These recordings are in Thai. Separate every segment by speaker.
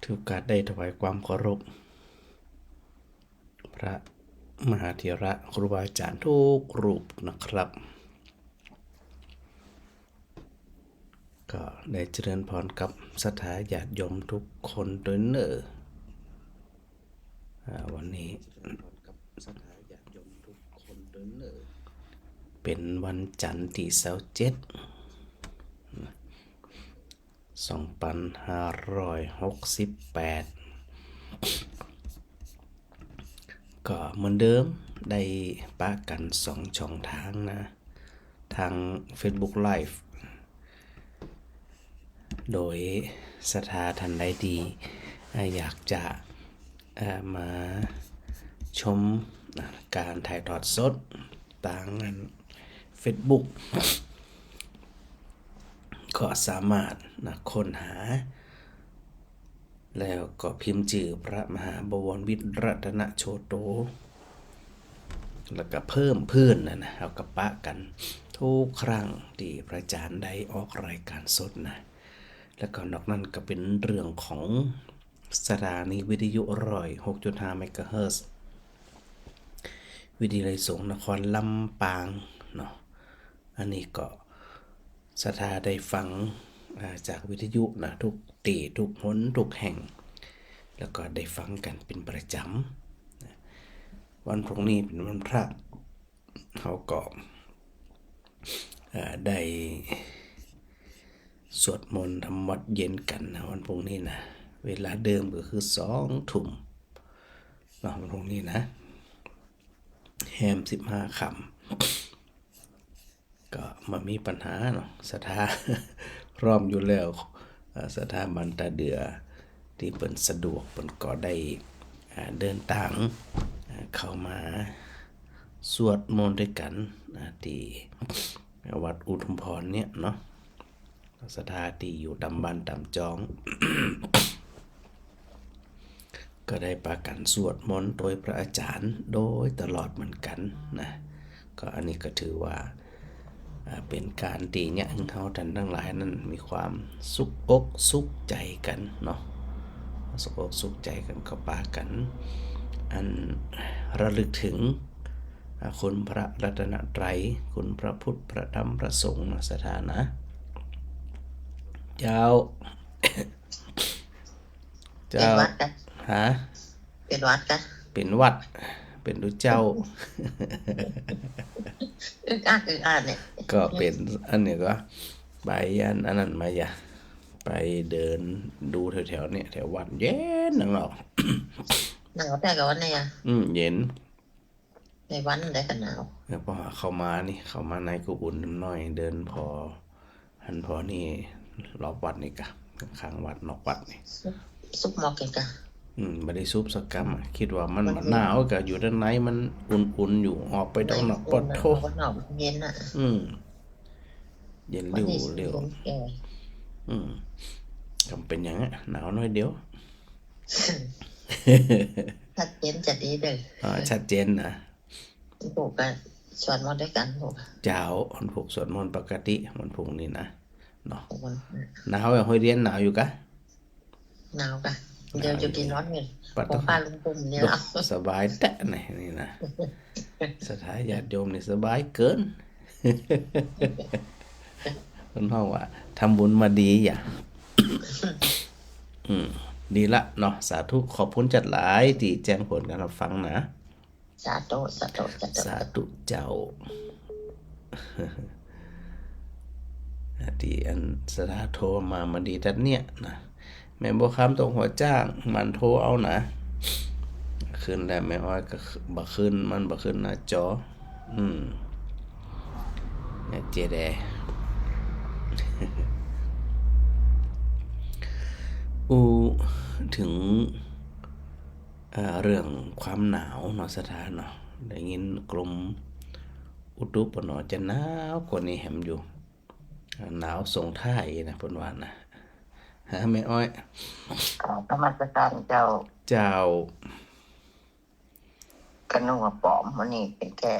Speaker 1: ถือโอกาสได้ถวายความเคารพพระมหาเถระครูบาอาจารย์ทุกรูปนะครับก็ได้เจริญพรกับศรัทธาญาติโยมทุกคนโดยเนอวันนี้เป็นวันจันทร์ที่27 2568ก็เหมือนเดิมได้ปะกัน2ช่องทางนะทาง Facebook Live โดยศรัทธาท่านใดดีอยากจะมาชมการถ่ายทอดสดต่างงาน Facebook ก็สามารถค้นหาแล้วก็พิมพ์ชื่อพระมหาบวรวิทย์รัตนโชโตแล้วก็เพิ่มเพื่อนนะเอากระปะกันทุกครั้งที่พระอาจารย์ได้ออกรายการสดนะแล้วก็นอกนั้นก็เป็นเรื่องของสถานีวิทยุ106.5 เมกะเฮิรตซ์วิทยุไร้สงนครลำปางเนาะอันนี้ก็ศรัทธาได้ฟังจากวิทยุนะทุกตีทุกหนทุกแห่งแล้วก็ได้ฟังกันเป็นประจำวันพรุ่งนี้เป็นวันพระเขาก็ได้สวดมนต์ทำวัดเย็นกันนะวันพรุ่งนี้นะเวลาเดิมก็คือ20 ทุ่มวันพรุ่งนี้นะแฮม15 ค่ำก็มามีปัญหาเนาะศรัทธาพร้อมอยู่แล้วสถาบันตาเดือที่เปิ่นสะดวกเปิ่นก็ได้เดินทางเข้ามาสวดมนต์ด้วยกันที่วัดอุทุมพรเนี่ยเนาะสถานที่อยู่ตำบลตำจอง ก็ได้ประกันสวดมนต์โดยพระอาจารย์โดยตลอดเหมือนกันนะก็อันนี้ก็ถือว่าเป็นการตีเนี่ยเขาท่านทั้งหลายนั้นมีความสุขอกสุขใจกันเนาะสุขอกสุขใจกันก็ปากันอันระลึกถึงคุณพระรัตนตรัยคุณพระพุทธพระธรรมพระสงฆ์สถานะเจ้า
Speaker 2: เจ้า
Speaker 1: ฮะ
Speaker 2: เป็นวัดกัน
Speaker 1: เป็นวัดเป็นดูเจ้า
Speaker 2: เนี่ย
Speaker 1: ก็เป็นอันนี้ก็ไปอันนั้นมาอย่าไปเดินดูแถวๆเนี่ยแถววัดเย็นหนาว
Speaker 2: หนาวแต่กับวันไหน
Speaker 1: เย็น
Speaker 2: ในวันได้กันหนาว
Speaker 1: พอเข้ามาในกูอุ่นน้อยเดินพอนี่รอบวัดนี่กะข้างวัดนอกวัดนี่
Speaker 2: ซุปหมอกกัน
Speaker 1: ไม่ได้ซุปสักกำคิดว่ามันหนาวกะอยู่ด้านในมันอุ่นๆอยู่ออกไปด้านนอกปดโท
Speaker 2: เย็น
Speaker 1: เย็นเร็วจำเป็นอย่างนี้หนาวน้อยเดียว
Speaker 2: ชัดเจนจะดีเลย
Speaker 1: ชัดเจนนะ
Speaker 2: ผูกกันสวดมนต์ด้วยกันผูก
Speaker 1: เจ้าคนผูกสวดมนต์ปกติมันผูกนี่นะเนาะหนาวอย่างห้อยเรียนหนาวอยู่กะ
Speaker 2: หนาวกะเดี๋ยวจะกินร้อนเงินของป้าลุงปุ่มเนี่ย
Speaker 1: สบายแต่นี่นะสถานญาติโยมนี่สบายเกินคนห้องว่าทำบุญมาดีอย่าดีละเนาะสาธุขอบคุณจัดหลายที่แจ้งผลการรับฟังนะ
Speaker 2: สาธุ
Speaker 1: เจ้าที่อันสถาโทรมาดีทัดเนี่ยนะแม่บ่คำตรงหัวจ้างมันโทรเอานะขึ้นได้แม่อ้อยก็บ่ขึ้นมันบ่ขึ้นหน้าจอเนี่ยเจแดถึงเรื่องความหนาวเนาะสถานเนาะได้ยินกรมอุตุปนจะหนาวกว่านี้แหมอยู่หนาวส่งท้ายนะเพิ่นว่านะฮะแม่อ้อย
Speaker 2: ธรรมสการเจ้ากระนุ่งปอมมันนี่เป็นแก่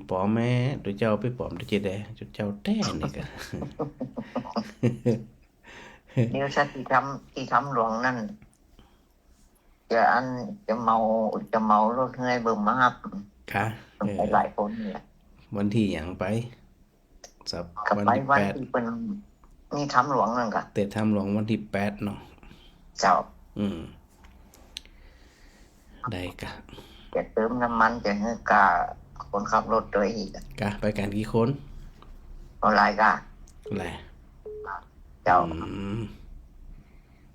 Speaker 1: ปอมแม่ตัวเจ้าไปปอมตัวเจแดเจ้าแต้นี่ก็
Speaker 2: เดี๋ยวสักที่ทำหลวงนั่น จะเมารถให้เบิ่มมาครับ
Speaker 1: ค่ะ
Speaker 2: ไปหลายคนเนี่ย
Speaker 1: วันที่หยังไปสับ
Speaker 2: กับ
Speaker 1: วัน
Speaker 2: ไป
Speaker 1: ที่
Speaker 2: วัน
Speaker 1: 8
Speaker 2: ที่เป็นมีทำหลวงนั่นก็
Speaker 1: เตะทำหลวงวันที่8เนาะ
Speaker 2: เจ้า
Speaker 1: ได้กะ
Speaker 2: จะเติมน้ำมันจะให้กาคนขับรถตัวอีก
Speaker 1: กะไปกันกี่คน
Speaker 2: เอาหลายกา
Speaker 1: แหละ
Speaker 2: เจ้า
Speaker 1: อืม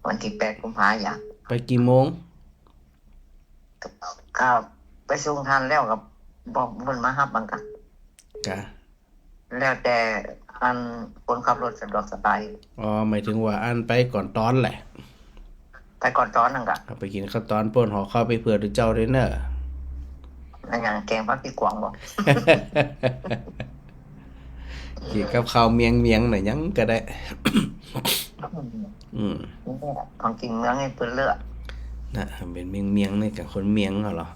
Speaker 2: วันที่8 กุมภาพันธ์อย่าง
Speaker 1: ไปกี่โมง
Speaker 2: ก็ไปส่งทันแล้วกับบอกมันมาฮับบังกัน
Speaker 1: กะ
Speaker 2: แล้วแต่อันคนขับรถสะดวกสบาย
Speaker 1: อ๋อหมายถึงว่าอันไปก่อนตอนแหละ
Speaker 2: ไปก่อนตอนนั่นก็
Speaker 1: เอาไปกินข้าวตอนป่นห่อข้าวไปเผื่อด้วยเจ้าด้วยเนอะ
Speaker 2: อันอย่างแกงพักที่กวางบอก
Speaker 1: กินกับข้าวเมียงหน่อยยังก็ได้
Speaker 2: นี่แหละของจริงเมืองให้เพื่อเลือก
Speaker 1: นะเป็นเมียงนี่กับคนเมียงเหรอ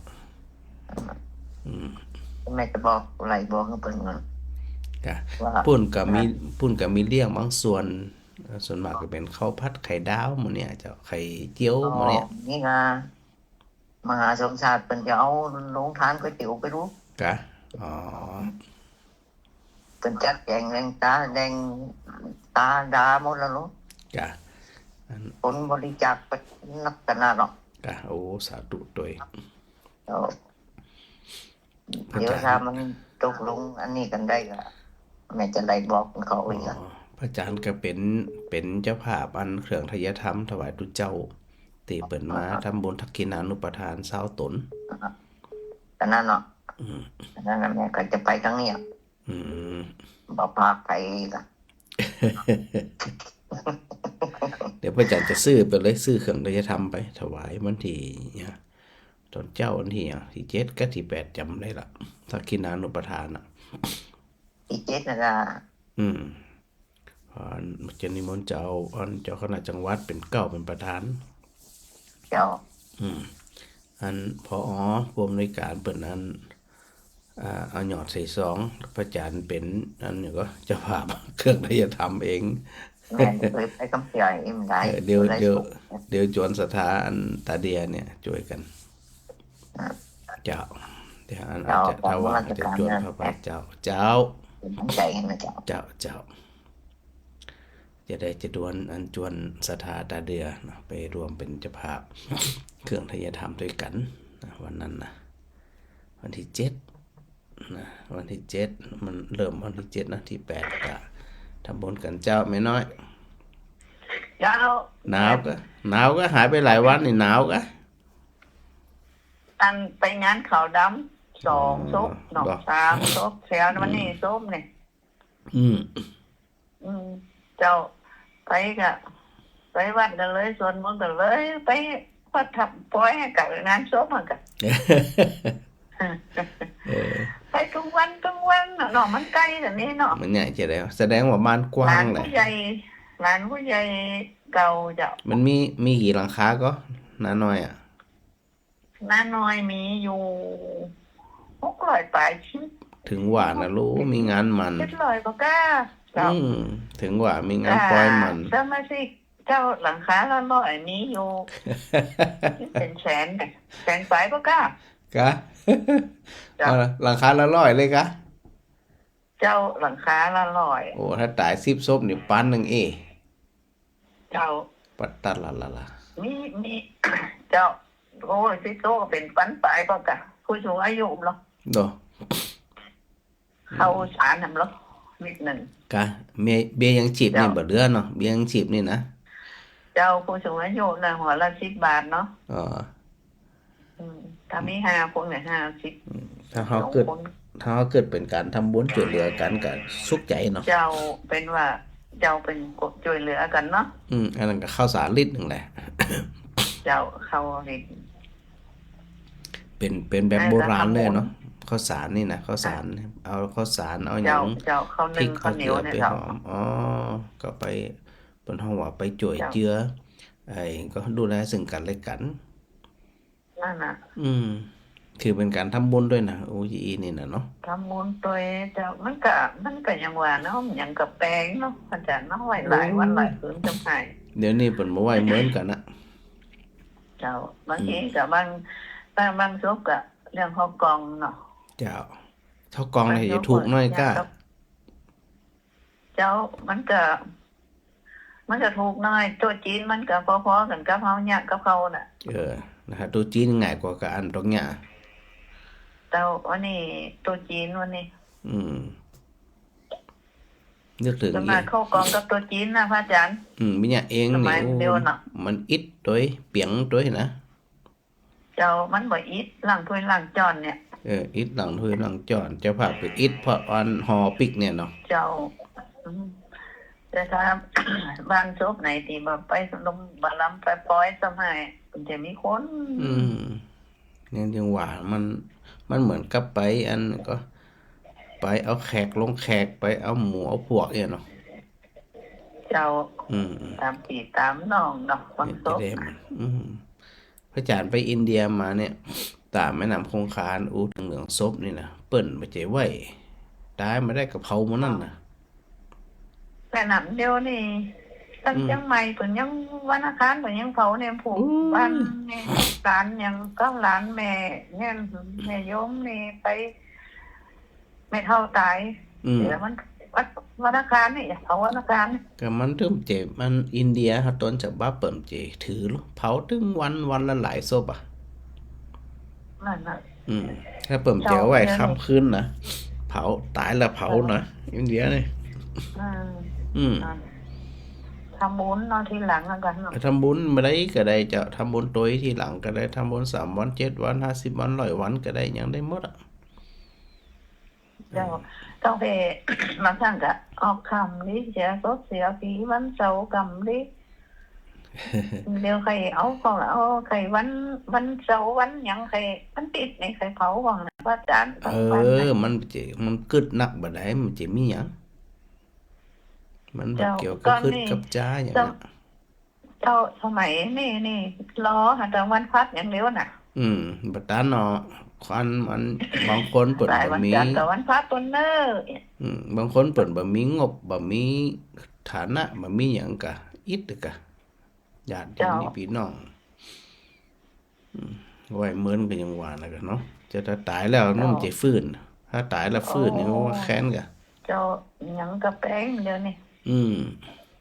Speaker 2: แม่จะบอกอะไรบอกให้เพื่อนเงิน
Speaker 1: กะ
Speaker 2: ว่า
Speaker 1: ปุ่นกับมีเลี้ยงบางส่วนมากก็เป็นข้าวผัดไข่ดาวหมื้เนี่ยเจ้าไข่เจียวหมื้เนี่ย
Speaker 2: นี่ไงมหาสมชาติเป็นจะเอาลงทานก๋วยเตี๋ยวไปรู้
Speaker 1: กะอ๋อ
Speaker 2: เป็นจัดแกงแดงตาแดงตาดาหมดแล้วรู้
Speaker 1: กะ
Speaker 2: คนบริจาคไปนักกันนะหรอก
Speaker 1: กะโอ้สาธุตัว
Speaker 2: เดี๋ยวถ้ามันตกลงอันนี้กันได้ก็แม่จะได้บอกเขาอีก
Speaker 1: พระอาจารย์ก็เป็นเจ้าภาพอันเครื่องทยธรรมถวายตุเจ้าตีเปิดมาทำบุญทักษิณานุปทานเศร้าตน
Speaker 2: แต่นั่นเนาะนั่นแม่ก็จะไปทั้งนี้บอกพาไปละ
Speaker 1: เดี๋ยวพระอาจารย์จะซื้อไปเลยซื้อเครื่องทยธรรมไปถวายวันที่เนี่ยตอนเจ้าวันที่ที่7กับที่8จำได้ละทักษิณานุปทาน
Speaker 2: ที่7นะก็
Speaker 1: จะนิมนต์เจ้าคณะจังหวัดเป็นเก้าเป็นประธาน
Speaker 2: เจ้า
Speaker 1: อันพอผู้อำนวยการเปิดนั้นเอาหยอดใส่ซองพระอาจารย์เป็นอันนี้ก็เจ้าภาพเครื่องทยธรรมเอง
Speaker 2: แม่เคยไปกำเสียเอ็มได้
Speaker 1: เดี๋ยวจวนสถาอันตาเดียเนี่ยช่วยกันเจ้าเดี๋ยวอันอาจจะถ้าว่าจะจวนเข้าไปเจ้า
Speaker 2: ตั้งใจนะเจ้า
Speaker 1: จะได้จะดวนอันจวนสถาตาเดียนะไปรวมเป็นเจ้าภาพเครื่องทยธรรมด้วยกันนะวันนั้นนะวันที่7นะวันที่7มันเริ่มวันที่7นะที่8ก็ทำบุญกันเจ้าไม่น้อย
Speaker 2: เจ้า
Speaker 1: หนาวก็หายไปหลายวันนี่หนาวก็
Speaker 2: อันไปงานเขาดำ2ศพหนอก3ศพแถววันนี้ศพเนี่ยเจ้าไปก็ไปวัดกันเลยส่วนมนต์กันเลยไปวัดทับปอยให้กับงานศพมันกันไปทุกวันเนาะมันใกล้แต่นี้เนาะ
Speaker 1: มันใหญ่จะได้แสดงว่าบ้านกว้างแหละ
Speaker 2: ร้านผู้ใหญ่เก่าเจ้า
Speaker 1: มันมีกี่หลังคาก็น้าน้อย
Speaker 2: น้าน้อยมีอยู่600ปลายชิ้น
Speaker 1: ถึงว่านะรู้มีงานมัน
Speaker 2: 700กว่าก้า
Speaker 1: ถึงว่ามีงานปล่อยมัน
Speaker 2: สมาชิกเจ้าหลังคาละ100มีอยู่ เป็นแสนปลายกว่าก้าก
Speaker 1: ะหลังคาละ100เลยกะ
Speaker 2: เจ้าหลังคาละ100
Speaker 1: โอ้ถ้าตาย10ศพนี่ปันนึง
Speaker 2: เจ้า
Speaker 1: ปัตตะละ
Speaker 2: มีเจ้าโอ้ย10โตก็เป็นปันปลายกว่ากะผู้สูงอายุเนาะ
Speaker 1: โด
Speaker 2: เข้าศาลนำเนาะนิดนึง
Speaker 1: กะเบี้ยยังชีพนี่บ่เหลือเนาะเบี้ยยังชีพนี่นะ
Speaker 2: เจ้าผู้สูงอายุน่ะหัวละ10 บาทเนาะถ้ามี5คนเนี่ย50
Speaker 1: ถ้าเฮาเกิดเป็นการทำบุญช่วยเหลือกันก็สุขใจเนาะ
Speaker 2: เจ้าเป็นว่าเจ้าเป็นช่วยเหลือกันเนาะ
Speaker 1: อันนั้นก็ข้าวสารลิตรนึงแหละ
Speaker 2: เจ้าข้าวลิตร
Speaker 1: เป็นแบบโบราณเลยเนาะข้าวสารนี่นะข้าวสารเอาข้าวสารเอาหยัง
Speaker 2: พริกข้าวเหนียวเนี่ยครับ
Speaker 1: ก็ไปบนห้องว่าไปจ่วยเจือก็ดูแลซึ่งกันและกัน
Speaker 2: นั่นน่ะ
Speaker 1: คือเป็นการทำบุญด้วยนะโอ้ยนี่น่ะเนาะ
Speaker 2: ทำบุญตัวเจ้ามันก็ยังว่าเนาะยังกับแปลงเนาะอาจารย์เนาะไว้หลายวันหลายคืนจำให้
Speaker 1: เดี๋ยวนี้เพิ่นบ่ไหวเหมือนกันนะ
Speaker 2: เ จ้าบางทีกับางศพก็เรื่องของกองเนาะ
Speaker 1: เจ้าเท่ากองเนี่ยจะถูกน้อยก้า
Speaker 2: เจ้ามันก็ถูกน้อยตัวจีนมันก็พอๆกันกับเฮาเนี่ยกับเขาน่ะ
Speaker 1: นะฮะตัวจีนง่ายกว่ากับอันตรงเนี้ย
Speaker 2: แต่วันนี้ตัวจีนวันนี้
Speaker 1: นึกถึง
Speaker 2: สมัยเข้ากองกับตัวจีนนะพระอาจารย์
Speaker 1: มิเนี่ยเอง
Speaker 2: สมั
Speaker 1: นี่
Speaker 2: ยเดียวน่ะ
Speaker 1: มันอิดด้วยเปียงด้วยนะ
Speaker 2: เจ้ามันบ่อิดหลังถ้วยหลังจอนเนี่ย
Speaker 1: อิดหลังถ้วยหลังจอนเจ้าภาพคืออิดเพราะอันหอปิกเนี่ยเนาะ
Speaker 2: เจ้าแต่ถ้า บ้านศพไหนที่บ่ไปลงบ่ลำไปปล่อยสมัยมันจะมีคน
Speaker 1: เนี่ยจังหวะมันเหมือนกับไปอันก็ไปเอาแขกลงแขกไปเอาหมูเอาพวกเนี่ยเนาะ
Speaker 2: เจ้าตามพี่ตามน้องเนาะบางศพ
Speaker 1: ได้มันพระอาจารย์ไปอินเดียมาเนี่ยตามแม่น้ำคงคาอูถึงเหลืองซบนี่นะเปิ้นมาเจไว้ตายมาได้กับเผาหมันนั่นนะ
Speaker 2: แต่หนำเดียวนี่ตั้งจังใหม่เพิ่นยังวันอาคารเพิ่นยังเผาเนี่ยผูกบ้านนี่หลานยังก็หลานแม่เนี่ยแม่โยมนี่ไปไม่เท่าตายเดี๋ยวมันวันอาคารนี่เผาวันอาคาร
Speaker 1: ก็มันเริ่มเจ็บมันอินเดียฮะต้นฉบับเปิ่มเจถือเผาถึงวันละหลายศพอ่ะ
Speaker 2: นั่นน่ะ
Speaker 1: ถ้าเปิ่มเจไว้ค่ำคืนนะเผาตายแล้วเผานะอินเดียนี่
Speaker 2: ทำบุญนอนทีหลังกันเนาะ
Speaker 1: ทำบุญมาได้ก็ได้จะทำบุญตัวทีหลังก็ได้ทำบุญ3 วัน 7 วัน 50 วัน100 วันก็ได้ยังได้หมดอ่ะ
Speaker 2: เจ้าต้องไปบางครั้งก็ออกคำนี้เสียศพเสียผีวันเสาร์กำนี้ เดี๋ยวใครเอาของเอาใครวันเสาร์วันหยังใครมันติดในใครเผาว่างนะพระอาจารย์
Speaker 1: มันกึดนักบ่ได้มันจะมีหยังมันเกี่ยวกับขึ้นกับจ้าอย่างนั้น
Speaker 2: เจ้าสมัยนี่ล้อหันแต่วันพัดอย่างเดียวน่ะ
Speaker 1: บัดตาเนาะควันมันบางคนเปิดบ่มี
Speaker 2: แต่วันพัดตัวเนอร์
Speaker 1: บางคนเปิดบ่มีงบบ่มีฐานะบ่มีหยังกะอิดกะญาติพี่น้องไว้เหมือนกันยังว่านะกันเนาะจะถ้าตายแล้วมันจะฟื้นถ้าตายแล้วฟื้นนี่ว่าแค้นกะ
Speaker 2: เจ้าหยังกะแป้งเดี๋ยวนี้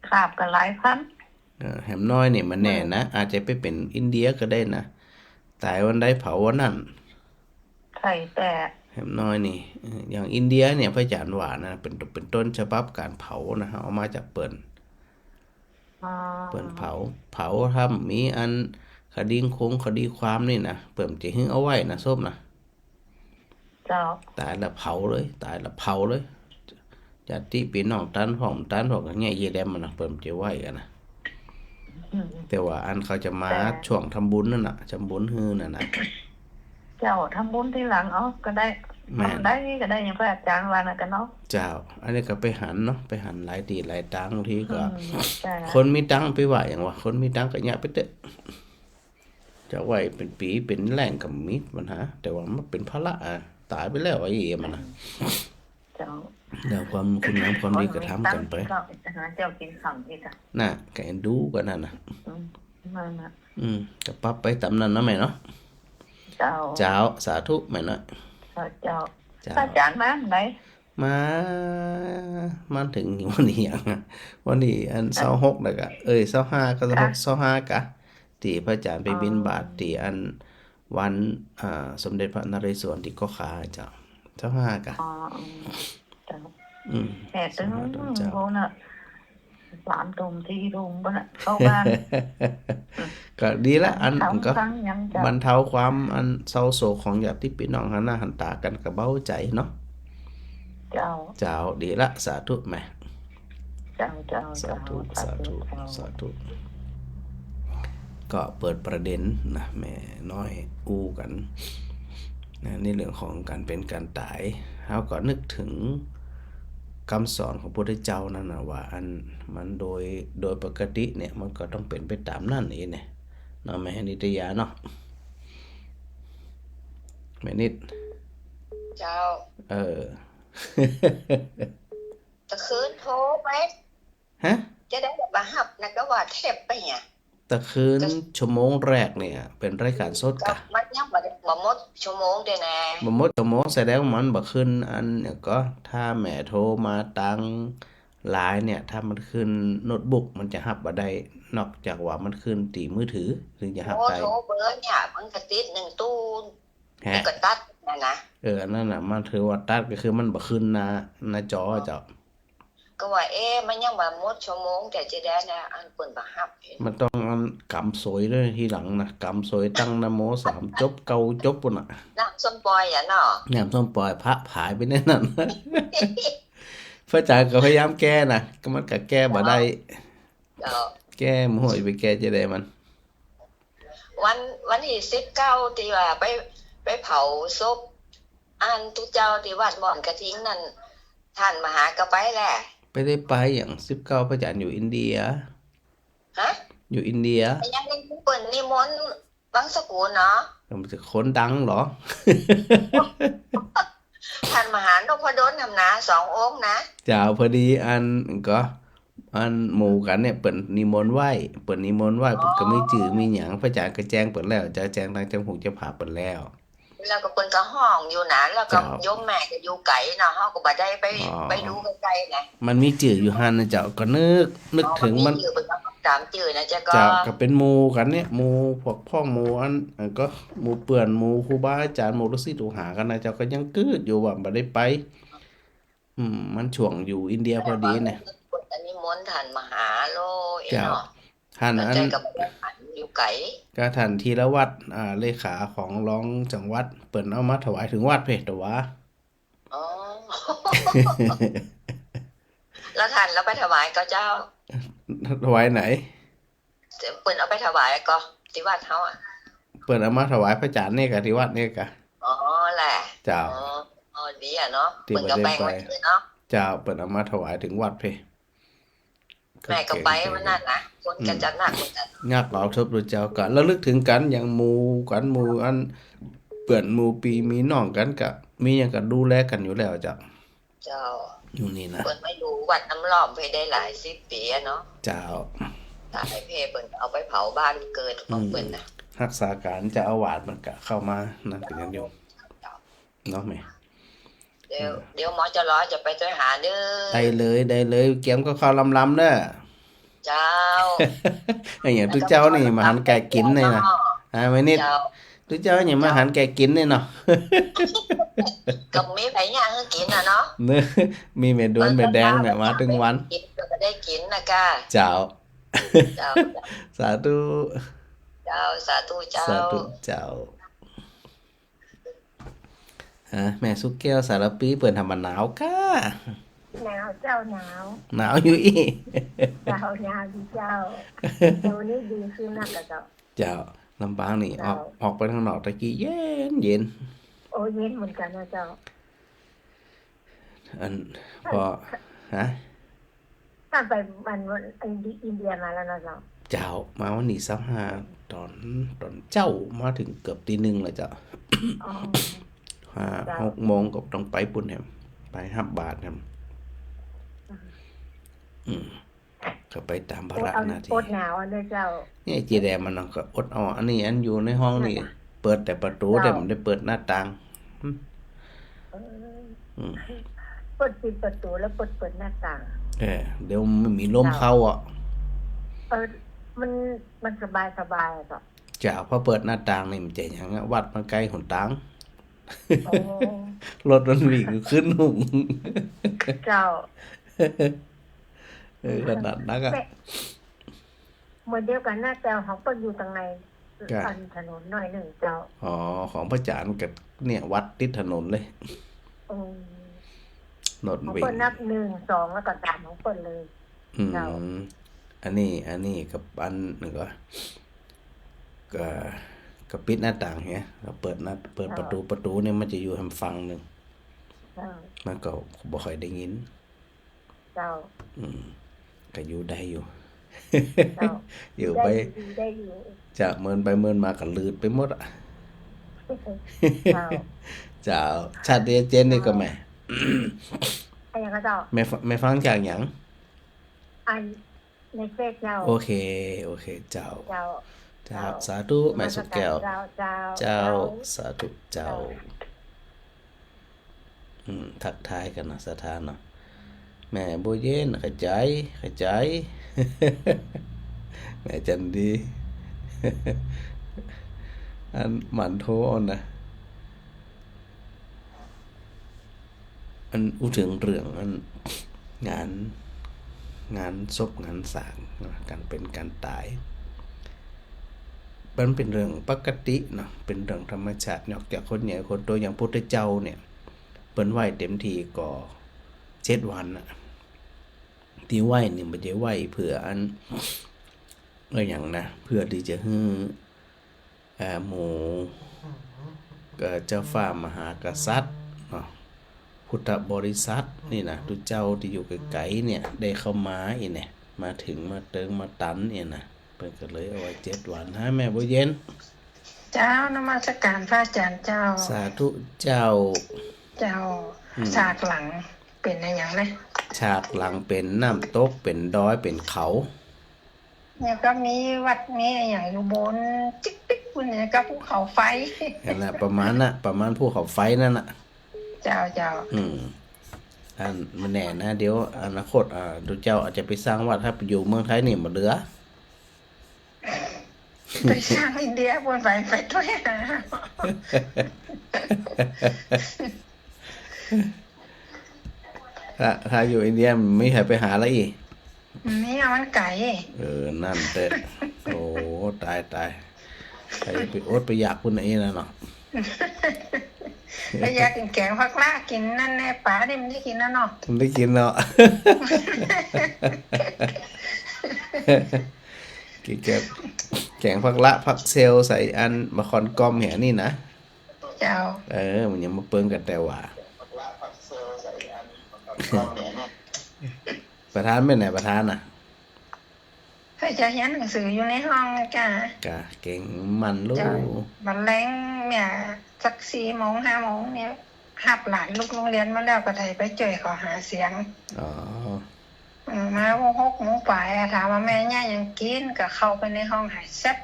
Speaker 2: ขาบกันหลายพัน
Speaker 1: แหมน้อยนี่มันแน่นะอาจจะไปเป็นอินเดียก็ได้นะตายวันใดเผาวันนั้น
Speaker 2: ไข่แต่
Speaker 1: แหมน้อยนี่อย่างอินเดียเนี่ยพระอาจารย์ว่านะเป็นต้นฉบับการเผานะฮะเอามาจากเปิ้นเผาทำมีอันคดีคดีความนี่นะเปิ้นจะหึงเอาไว้นะส้มนะ
Speaker 2: เจ้า
Speaker 1: ตายแล้วเผาเลยตายแล้วเผาเลยญาติพี่น้องตันห้องกันแง่เยแดมมันนะเปิ้นจะไว้กันนะแต่ว่าอันเขาจะมาช่วงทำบุญนั่นน่ะทำบุญฮือนั่นน่ะ
Speaker 2: เจ้าทำบุญที่หลังก็ได้ได้ก็ได้อย่างพระอาจารย์ว่านะกันเนาะ
Speaker 1: เจ้าอันนี้ก็ไปหันเนาะไปหันหลายตีหลายตังบางทีก็คนมีตังไปว่าอย่างว่าคนมีตังก็เนี่ยไปเตะจะไว้เป็นปีเป็นแรงกับมิตรปัญหาแต่ว่ามันเป็นภาระตายไปแล้วไอ้เอ๋มันนะ
Speaker 2: เจ้า
Speaker 1: เดี๋ยวความคุณงามความดีก็ทำกันไป
Speaker 2: เจ้ากินข้าวอีกอ่ะ
Speaker 1: น่ะแกดูกันนั่นน่ะ
Speaker 2: นั่นน่ะ
Speaker 1: ก็ปรับไปตามนั้นนะแม่เนาะเจ้าสาธุแม่เนาะ
Speaker 2: เจ้าอาจารย์มาไหน
Speaker 1: มาถึงวันนี้อย่างวันนี้อัน26แล้วก็25ก็25กะที่พระอาจารย์ไปบิณฑบาตที่อันวันสมเด็จพระนเรศวรที่ก็ขาเจ้า25กะ
Speaker 2: เจ้าแค่ตึงโหน่ะ3 ทุ่ม 4 ทุ่มบ่น่ะเข้าบ้าน
Speaker 1: ก็ดีละอันก็บรรเทาความอันเศร้าโศกของญาติพี่น้องหันหน้าหันตากันก็เบาใจเนาะเจ้าดีละสาธุแม่สาธุก็เปิดประเด็นนะแม่น้อยอู้กันนะในเรื่องของการเป็นการตายเฮาก็นึกถึงคำสอนของพระพุทธเจ้านั่นนะว่าอันมันโดยปกติเนี่ยมันก็ต้องเป็นไปตามนั่นเองเนี่ยเนาะแม่นิตยาเนาะแม่นิด
Speaker 3: เจ้าจะคืนโทรไหม
Speaker 1: ฮะ
Speaker 3: จะได้แบบว่าหับนะก็ว่าเทปไปเนี่ย
Speaker 1: แต่คืน
Speaker 3: ก็
Speaker 1: ชั่วโมงแรกเนี่ยเป็นรายการสด
Speaker 3: ก็
Speaker 1: กะ
Speaker 3: มันยังบ่หมดชั่วโมงเด้แน่
Speaker 1: บ่หมดชั่วโมงแสดงว่ามันบ่ขึ้นอันเนี่ยก็ถ้าแม่โทรมาตังไลน์เนี่ยถ้ามันขึ้นโน้ตบุ๊กมันจะรับบ่ได้นอกจากว่ามันขึ้นตีมือถือถึงจะรับได้
Speaker 3: โทรเบอร์เนี่ยมันก็ติด1ตู้มัน
Speaker 1: ฮะ
Speaker 3: ก็ตัดนะ
Speaker 1: อันนั้นน่ะมันถือว่าตัดก็คือมันบ่ขึ้นหน้าจอเจ้า
Speaker 3: ก็ว่ามันยังบ่หมดชั่วโมงแต่จะได้นะอันเปิ้นบ่รับเห็น
Speaker 1: มันต้องอันกำสวยด้วยทีหลังนะกำสวยตั้งนะโม3จบเก้าจบพุ่นน่ะ
Speaker 3: น้ำส้มปล่อยอะเนาะ
Speaker 1: ยามต้องปล่อยพระผายไปแน่นั่น พระอาจารย์ก็พยายามแก้นะก็มันก็แก้บ่ได้
Speaker 3: เจ้า
Speaker 1: แก้มห่วยไปแก้จะได้มัน
Speaker 3: วันที่19ที่ว่าไปเผาศพอันทุกเจ้าที่วัดม่อนกระทิงนั่นท่านมหาก็ไปแหละ
Speaker 1: ไปได้ไปอย่าง19พระอาจารย์อยู่อินเดีย
Speaker 3: ฮะ
Speaker 1: อยู่อินเดีย
Speaker 3: ยังได้เปิ้นนิมนต์บางสกุลเนาะ
Speaker 1: มันจะคนดังเหรอ
Speaker 3: ท่านมหานพดลนำนะ2องค์นะ
Speaker 1: เจ้าพอดีอันหมู่กันเนี่ยเปิ่นนิมนต์ไหว้เปิ่นนิมนต์ไหว้เปิ่นก็มีจื่อมีหยังพระอาจารย์ก็แจ้งเปิ่นแล้วจะแจ้งทางจังหวัดจะพาเปิ่นแล้ว
Speaker 3: แล้วก็เปิ้นก็ห้องอยู่นะแล้วก็โยมแม่ก็อยู่ไกลเนาะเฮาก็บ่ได้ไปดูไกลๆนะ
Speaker 1: มันมีจื่ออยู่หั่นนะเจ้าก็นึกถึงมัน
Speaker 3: ชื่อเปิ้นก็ตามชื่อนะจ๊ะ
Speaker 1: เจ้าก็เป็นหมู่กันเนี่ยหมู่พวกพ้องหมู่อันก็หมู่เปื้อนหมู่ครูบาอาจารย์หมู่ฤาษีลูกหากันนะเจ้าก็ยังกึดอยู่ว่าบ่ได้ไปมันช่วงอยู่อินเดียพอดีเนี่ย
Speaker 3: อันนี้มนต์ท่านมหาโล
Speaker 1: เจ้าท่านอัน
Speaker 3: อยู่ไกล
Speaker 1: ก็ท่านธีรวัตรเลขาของรองจังหวัดเปิ้นเอามาถวายถึงวัดเพตวะ
Speaker 3: อ๋อ แล้วท่านแล้วไปถวายก็เจ้า
Speaker 1: ถวายไหน
Speaker 3: เปิ้นเอาไปถวายก็ที่วัดเฮาอ่ะ
Speaker 1: เปิ้นเอามาถวายพระอาจารย์นี่ก็ที่วัดนี่ก็
Speaker 3: อ๋อแหละ
Speaker 1: เจ้า
Speaker 3: อ๋อดีอ่ะเนาะเปิ้นก็แบ่งไว้เนาะ
Speaker 1: เจ้าเปิ้นเอามาถวายถึงวัดเพ
Speaker 3: แม่ก็ไปวันนั้นนะคนกันจัดหนักคนกัน
Speaker 1: ยากเหล่าทบรู้เจ้าก็ระลึกถึงกันอย่างหมู่กันหมู่อันเปิ้นหมู่ปีมีน้องกันก็มีหยังก็ดูแลกันอยู่แล้วเจ้าอยู่นี่นะ
Speaker 3: เปิ้นไม่รู้วัดน้ำล้อมไปได้หลาย10ปีเนาะ
Speaker 1: เจ้า
Speaker 3: ถ้าให้เพเปิ้นเอาไปเผาบ้านเกิดของเปิ้นน่ะ
Speaker 1: รักษาการเจ้าอาวาสมันก็เข้ามานั่นกันอย่างเดียวเนาะแม่
Speaker 3: เดี๋ยวหมอจะรอจะไปช่วยหาเด้อ
Speaker 1: ได้เลยเกียมก็เข้าลำๆเด้อ
Speaker 3: เจ้า
Speaker 1: ไอ้อย่างทุกเจ้านี่มาหันแกกินนี่นะไม่นิดทุกเจ้าอย่างมาหันแกกินนี่เนาะ
Speaker 3: กับมีไผย่างให้กินน่ะเนาะ
Speaker 1: มีเม็ดดวนเม็ดแดงเนี่ยมาถึงวัน
Speaker 3: ก็ได้กินนะกะ
Speaker 1: เจ้าสาธุ
Speaker 3: สาธุเจ้า
Speaker 1: เจ้าแม่สุกแก้วสารปีเปิดทำมันหนาวก้า
Speaker 2: หนาวเจ้าห
Speaker 1: นาวอยู่อี
Speaker 2: เจ้าหนาวดีเจ้าเดี๋ยวนี้ดีขึ้นนักแล้ว
Speaker 1: เจ้าลำบากนี่ออกไปข้างนอกตะกี้เย็น
Speaker 2: โอ้เย็นเหมือนกันนะเจ้า
Speaker 1: พอ
Speaker 2: ท่านไปมันอินเดียมาแล้วนะ
Speaker 1: เจ้ามาวันนี้25ตอนเจ้ามาถึงเกือบตีหนึ่งเลยเจ้า6 โมงก็ต้องไปปุ่นแฮมไปรับบาตรแฮมก็ไปตามภาระหน้าที่
Speaker 2: อดหนาวอันเจ้า
Speaker 1: นี่จีแดมันก็อดอันนี้อันอยู่ในห้องนี่เปิดแต่ประตูแต่มันได้เปิดหน้าต่าง
Speaker 2: เปิดปิดประตูแล้วเปิดหน้าต่าง
Speaker 1: เดี๋ยวไม่มีลมเข้าอ่ะ
Speaker 2: มันสบายอ่ะ
Speaker 1: จ้าพอเปิดหน้าต่างนี่มันจะอย่างวัดมันไกลหนทางรถมันวิ่งขึ้นหุ่ง
Speaker 2: เจ้า
Speaker 1: ขนาดนักอ่ะ
Speaker 2: เหมือนเดียวกันหน้าแก้วของเปิ้นอยู่ตรงไหนอันถนนหน่อยหนึ่งเจ้า
Speaker 1: ของพระอาจารย์กับเนี่ยวัดติดถนนเลยรถวิ่ง
Speaker 2: เปิ้นนับ1 2แล้วก็3ของเปิ้นเลย
Speaker 1: อันนี้กับอันนึงก็ปิดหน้าต่างเงี้ยเราเปิดประตูเนี่ยมันจะอยู่ทางฝั่งนึงมันก็บ่ค่อยได้ยิน
Speaker 2: เจ้า
Speaker 1: ก็อยู่ได้อยู่อยู่ไปจะเมินไปเมินมาก็ลืดไปหมดอ่ะเจ้าชาติเจนนี่ก็แม่
Speaker 2: ไอ้ยังก็เจ้า
Speaker 1: แม่ฟังจากหยัง
Speaker 2: ในเฟซเจ้า
Speaker 1: โอเคเจ้า
Speaker 2: เจ้า
Speaker 1: เจ้าสาธุแม่สุกแก้ว
Speaker 2: เจ้า
Speaker 1: เจ้าสาธุเจ้าทักทายกันนะสถานเนาะแม่โบเย็นขจายแม่จันดี อันหมันโทอ่อนนะอันอู้ถึงเรื่องอันงานศพงานสางการเป็นการตายมันเป็นเรื่องปกติเนาะเป็นเรื่องธรรมชาตินอกจากคนใหญ่คนโตอย่างพุทธเจ้าเนี่ยเปิ้นไหว้เต็มทีก็7 วันน่ะที่ไหว้นี่บ่ได้ไหว้เพื่ออันอย่างนะเพื่อที่จะให้หมู่เจ้าฟ้ามหากษัตริย์เนาะพุทธบริษัทนี่นะทุกเจ้าที่อยู่ไกลๆเนี่ยได้เข้ามาอีเนี่ยมาถึงมาเติงมาตันเนี่ยนะเพิ่นก็เลยเอาไว้7 วันฮะแม่บ่เย็น
Speaker 2: เจ้านมัสการพระอาจารย์เจ้า
Speaker 1: สาธุเจ้า
Speaker 2: เจ้าฉากหลังเป็นอะไรอย่างไร
Speaker 1: ฉากหลังเป็นน้ำตกเป็นดอยเป็นเขา
Speaker 2: เนี่ยก็มีวัดมีอะไรอย่างอยู่บนจิ๊กปิ๊กคุณเนี่ยก็ภูเขาไฟ
Speaker 1: นั่นน่ะประมาณภูเขาไฟนั่นน่ะ
Speaker 2: เจ้า
Speaker 1: อันมันแน่นะเดี๋ยวอนาคตทุกเจ้าอาจจะไปสร้างวัดถ้าไปอยู่เมืองไทยนี่บ่เหลือ
Speaker 2: ไปสร้างอินเดียบนไฟด้วยนะ
Speaker 1: ถ้าอยู่อินเดียมันไม่ใครไปหาอะไรอีก
Speaker 2: นี่มันไก่
Speaker 1: นั่นเตะโอ้ตายใครไปอดไปอยากคุณไอ้นั่นเนาะ
Speaker 2: ถ้าอยากกินแกงผักลากินนั่นแน่ป๋าดิมันได้กินนั่นเนาะ
Speaker 1: มันได้กินเนาะ กินแกงผักละผักเซลใส่อันมะขอนกอมแหนี่นะ
Speaker 2: เจ้า
Speaker 1: มันยังมาเปิ้งกันแต่ว่า ประธานเป็นไหนประธานน่ะ
Speaker 2: ถ้าจะเรียนหนังสืออยู่ในห้องนะจ้ะ
Speaker 1: กะเก่งมันลูก
Speaker 2: เจ้าบันแรงเนี่ยสัก4 โมง 5 โมงเนี่ยหับหลานลูกโรงเรียนมาแล้วก็ไถไปจ่วยขอหาเสียง
Speaker 1: อ๋อ
Speaker 2: มา6 โมงปลายถามว่าแม่ย่ายังกินก็เข้าไปในห้องหายแซ่บ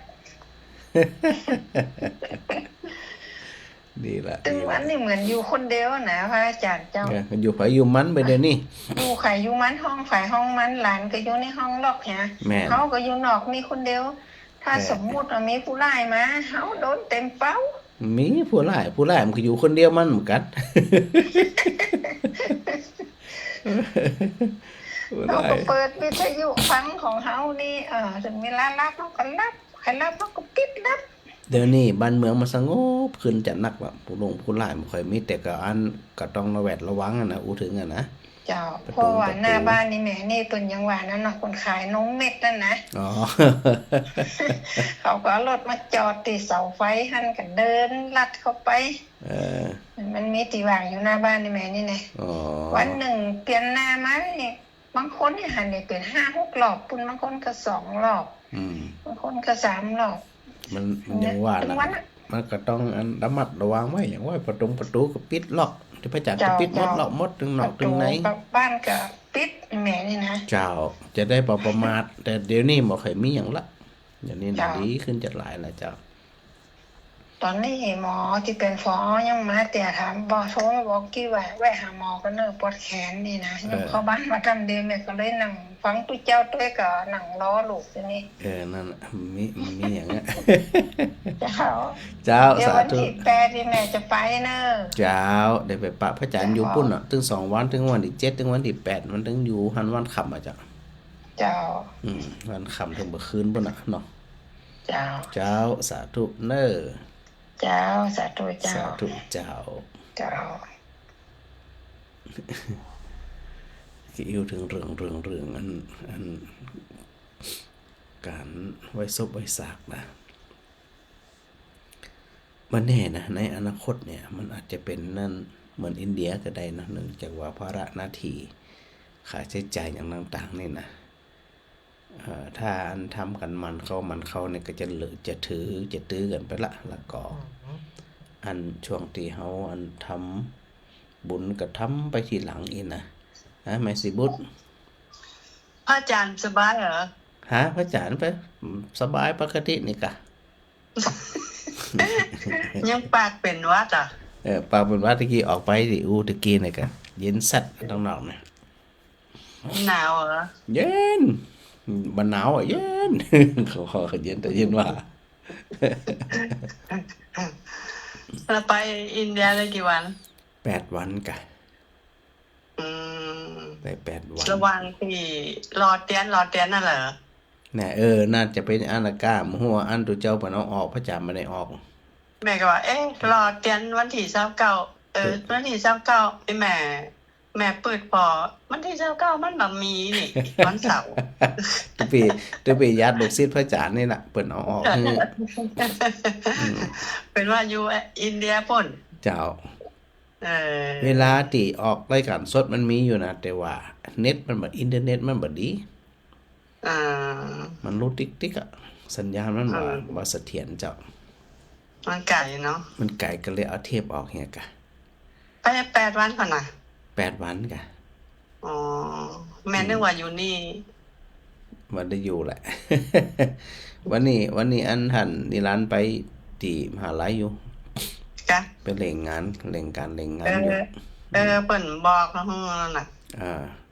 Speaker 1: ดีละ
Speaker 2: ตึงวันนี่เหมือนอยู่คนเดียวนะพระอาจารย์เจ้า
Speaker 1: อยู่ไผอยู่มันไปเดี๋ยวนี้
Speaker 2: อยู่ไข่อยู่มันห้องฝ่ายห้องมันหลานก็อยู่ในห้องล็อกฮะ
Speaker 1: แม่น
Speaker 2: เขาก็อยู่นอกมีคนเดียว ถ้าสมมุติว่ามีผู้ร้ายมาเฮาโดนเต็มเป้า
Speaker 1: มีผู้ร้ายมันก็อยู่คนเดียวมันเหมือนกัน ผู้
Speaker 2: เรา
Speaker 1: ร้า
Speaker 2: ก็
Speaker 1: ย
Speaker 2: เปิดวิทยุฟังของเฮานี่ถึงเวลารับเราก็รับใครรับเราก็ปิดรับ
Speaker 1: เดี๋ยวนี้บ้านเมืองมันสงบขึ้นจัดนักแบบผู้ร้ายมันค่อยมีแต่ก็อันก็ต้องระแวดระวังนะอู้ถึงนะ
Speaker 2: เจ้าเพราะว่าหน้าบ้านนี่แม่นี่เพิ่นยังว่านั่นเนาะคนขายนมเม็ดนั่นนะ
Speaker 1: อ๋อ
Speaker 2: เขาก็เอารถมาจอดที่เสาไฟหั่นก็เดินลัดเข้าไปมันมีที่ว่างอยู่หน้าบ้านนี่แม่นี่แน่
Speaker 1: อ๋อ
Speaker 2: วันหนึ่งเปลี่ยนหน้ามานี่บางคนนี่หันนี่เป็น5-6 รอบปุ่นบางคนก็2 รอบบางคนก็3 รอบ
Speaker 1: มันยังว่า
Speaker 2: ถึง
Speaker 1: นะ
Speaker 2: วันน่ะ
Speaker 1: มันก็ต้องอันระมัดระวังไว้อย่างว่าประตูก็ปิดล็อกที่พระจันทร์ก็ปิดหมดล็อกหมดถึงนอกถึงใน
Speaker 2: ประตูบ้านก็ปิดแม่นี่นะ
Speaker 1: เจ้าจะได้บ่ประมาทแต่เดี๋ยวนี้บ่ค่อยมีหยังละเดี๋ยวนี้น่ะ
Speaker 2: เจ้า
Speaker 1: ดีขึ้นจัดหลายแล้วเจ้า
Speaker 2: ตอนนี้หมอที่เป็นฟอยังมาแต่ถามบอกโทรมาบอกกี่ว่าแวะหาหมอก็เนอปวดแขนนี่นะยังเข้าบ้านมาทำเดือนแม่ก็เลยนั่งฟังตุ้เจ้าตัวก็นั่งรอลูกอยู่นี่
Speaker 1: นั่นน่ะมีอย่างเงี้ย
Speaker 2: เจ้า
Speaker 1: เจ้า
Speaker 2: เดี๋ยว
Speaker 1: สา
Speaker 2: วัน
Speaker 1: ธุ
Speaker 2: ที่8ที่แม่จะไปเนอะ
Speaker 1: เจ้าได้ไปปะพระจันทร์อยู่ปุ่นถึง2 วันถึงวันที่7ถึงวันที่8มันถึงอยู่หันวันค่ำอ่ะเจ้า
Speaker 2: เจ้า
Speaker 1: วันค่ำถึงเมื่อคืนปุ่นน่ะเนาะ
Speaker 2: เจ้า
Speaker 1: เจ้าสาธุเน้อ
Speaker 2: เจ้าสาธุเจ้า
Speaker 1: สาธุเจ้า
Speaker 2: เจ้า
Speaker 1: คิดถึงเรื่องอันการไว้ศพไว้ซากนะมันแน่นะในอนาคตเนี่ยมันอาจจะเป็นนั่นเหมือนอินเดียก็ได้นะเนื่องจากว่าภาระหน้าที่ค่าใช้จ่ายอย่างต่างๆนี่นะถ้าอันทำกันมันเขาเนี่ยก็จะตื้อกันไปละแล้วก็อันช่วงที่เขาอันทำบุญก็ทำไปทีหลังอีกนะแม่สิบุตร
Speaker 2: พระอาจารย์สบายเหรอ
Speaker 1: หาพระอาจารย์ไปสบายปกตินี่กะ
Speaker 2: ยังปากเป็นวัดอ่ะ
Speaker 1: ปากเป็นว่าตะกี้ออกไปดิตะกี้นี่กะเย็นสัตว์น้องๆเนี่ย
Speaker 2: หนาวเหรอ
Speaker 1: เย็นมันหนาวอ่ะเย็น เขาเย็นแต่เย็นว่า
Speaker 2: เราไปอินเดียได้กี่วัน
Speaker 1: 8 วันกะ
Speaker 2: อืม
Speaker 1: ไป8 วัน
Speaker 2: ระวังที่รอเตียนน่ะเหรอ
Speaker 1: น่ะน่าจะเป็นอันละก้ามหัวอันตัวเจ้าเพิ่นเอาออกพระจาไม่ได้ออก
Speaker 2: แม่ก็ว่ารอเตียนวันที่29วันที่29ไอ้แม่เปิดพอวันที่29มันบ่มีนี่ วันเสาร์
Speaker 1: ตัวปีญาติลูกศิษย์พระอาจารย์นี่ล่ะเพิ่นเอาออกให้
Speaker 2: เป็นว่าอยู่อินเดียป่น
Speaker 1: เจ้า
Speaker 2: เออ
Speaker 1: เวลาที่ออกรายการสดมันมีอยู่นะแต่ว่าเน็ตมันบ่อินเทอร์เน็ตมันบ่ดี
Speaker 2: อ่า
Speaker 1: มันรูดติ๊กๆอ่ะสัญญาณมันบ่เสถียรเจ้า
Speaker 2: มันไก่เนาะ
Speaker 1: มันไกลก็เลยเอาเทปออกเฮียกะ
Speaker 2: ไป8 วันก่อนน่ะ
Speaker 1: 8 วันกะ
Speaker 2: อ๋อแม่นึกว่าอยู่นี่
Speaker 1: มันได้อยู่แหละ วันนี้อันหันนิรันดร์ไปที่มหาลัยอยู่
Speaker 2: กะ
Speaker 1: ไปเล่นงานอยู่
Speaker 2: เปิ่นบอกแล้วน่ะ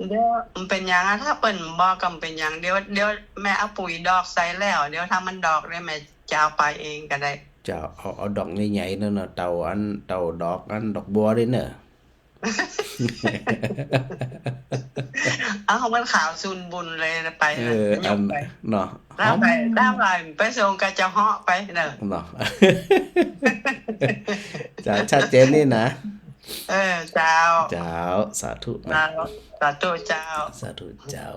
Speaker 2: เดี๋ยวมันเป็นหยังอะถ้าเปิ่นบอกก็เป็นหยังเดี๋ยวแม่เอาปุ๋ยดอกใส่แล้วเดี๋ยวถ้ามันดอกได้แม่จะเอาไปเองก็ได้
Speaker 1: จะเอาดอกใหญ่ๆนั่นน่ะเต่าดอกดอกบัวด้วยเนอะ
Speaker 2: เอามันขาวซุนบุญเลยไปนะยกไป
Speaker 1: เนาะ
Speaker 2: แล้วไปส่งกระเจ้าเหาะไปเนอะ
Speaker 1: เนาะ จะชัดเจนนี่นะ
Speaker 2: เจ้า
Speaker 1: สาธุ
Speaker 2: เจ้าสาธุเจ้า
Speaker 1: สาธุเจ้า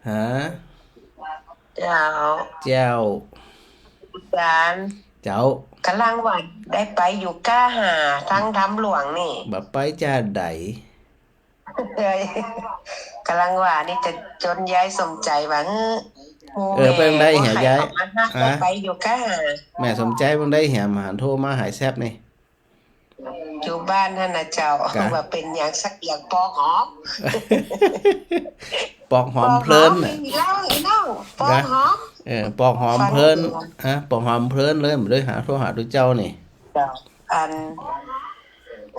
Speaker 1: ฮะ
Speaker 2: เจ้า
Speaker 1: เจ้า
Speaker 2: จาน
Speaker 1: เจ้าก
Speaker 2: ำลังว่าได้ไปอยู่ก้าหาทางทำหลวงนี่
Speaker 1: บ่ไปจ้าใด
Speaker 2: กำลังว่านี่จะจนย้ายสมใจว่า
Speaker 1: เป็นได้หายาย
Speaker 2: ไปอยู่ก้าหา
Speaker 1: แม่สมใจเบิ่งได้แหมหารโทรมาหายแซ่บนี่
Speaker 2: อยู่บ้านท่านนะเจ้าว่าเป็นอย่างสักอย่างปอกหอม
Speaker 1: ปอกหอมเพลินน่ะ
Speaker 2: ปอกหอม
Speaker 1: ปอกหอมเพลินปอกหอมเพลินเลยบ่ได้หาโทรหาตัวเจ้านี่
Speaker 2: อัน